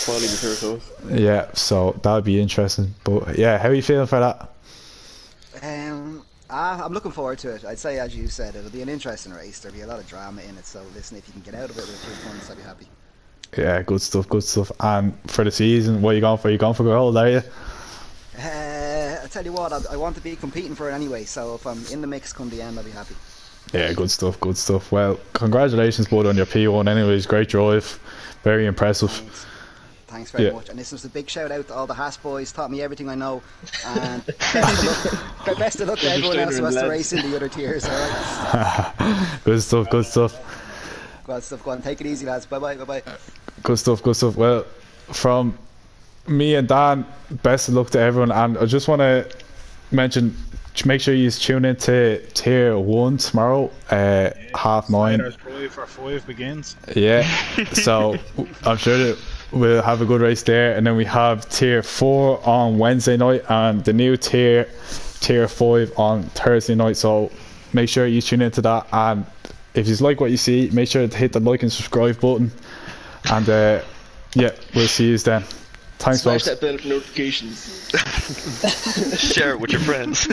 Probably be close. Yeah. So that'll be interesting. But yeah, how are you feeling for that? I'm looking forward to it. I'd say, as you said, it'll be an interesting race. There'll be a lot of drama in it. So listen, if you can get out of it with a few points, I'd be happy. Yeah, good stuff. And for the season, what are you going for? Are you going for gold, are you? I tell you what, I want to be competing for it anyway, so if I'm in the mix come the end, I'll be happy. Yeah, good stuff. Well, congratulations, bud, on your P1 anyways. Great drive. Very impressive. Thanks very much. And this was a big shout out to all the Haas boys, taught me everything I know. And best of luck to everyone else who has to race in the other tiers, alright? Good stuff. Good stuff, go on. Take it easy, lads. Bye-bye. Good stuff. Well, from me and Dan, best of luck to everyone. And I just want to mention, make sure you tune into Tier 1 tomorrow, 9:30. Drive for 5 begins. Yeah, so I'm sure that we'll have a good race there. And then we have Tier 4 on Wednesday night, and the new Tier 5 on Thursday night. So make sure you tune into that. And if you like what you see, make sure to hit the like and subscribe button. And yeah, we'll see you then. Thanks, Smash folks. that bell for notifications. Share it with your friends.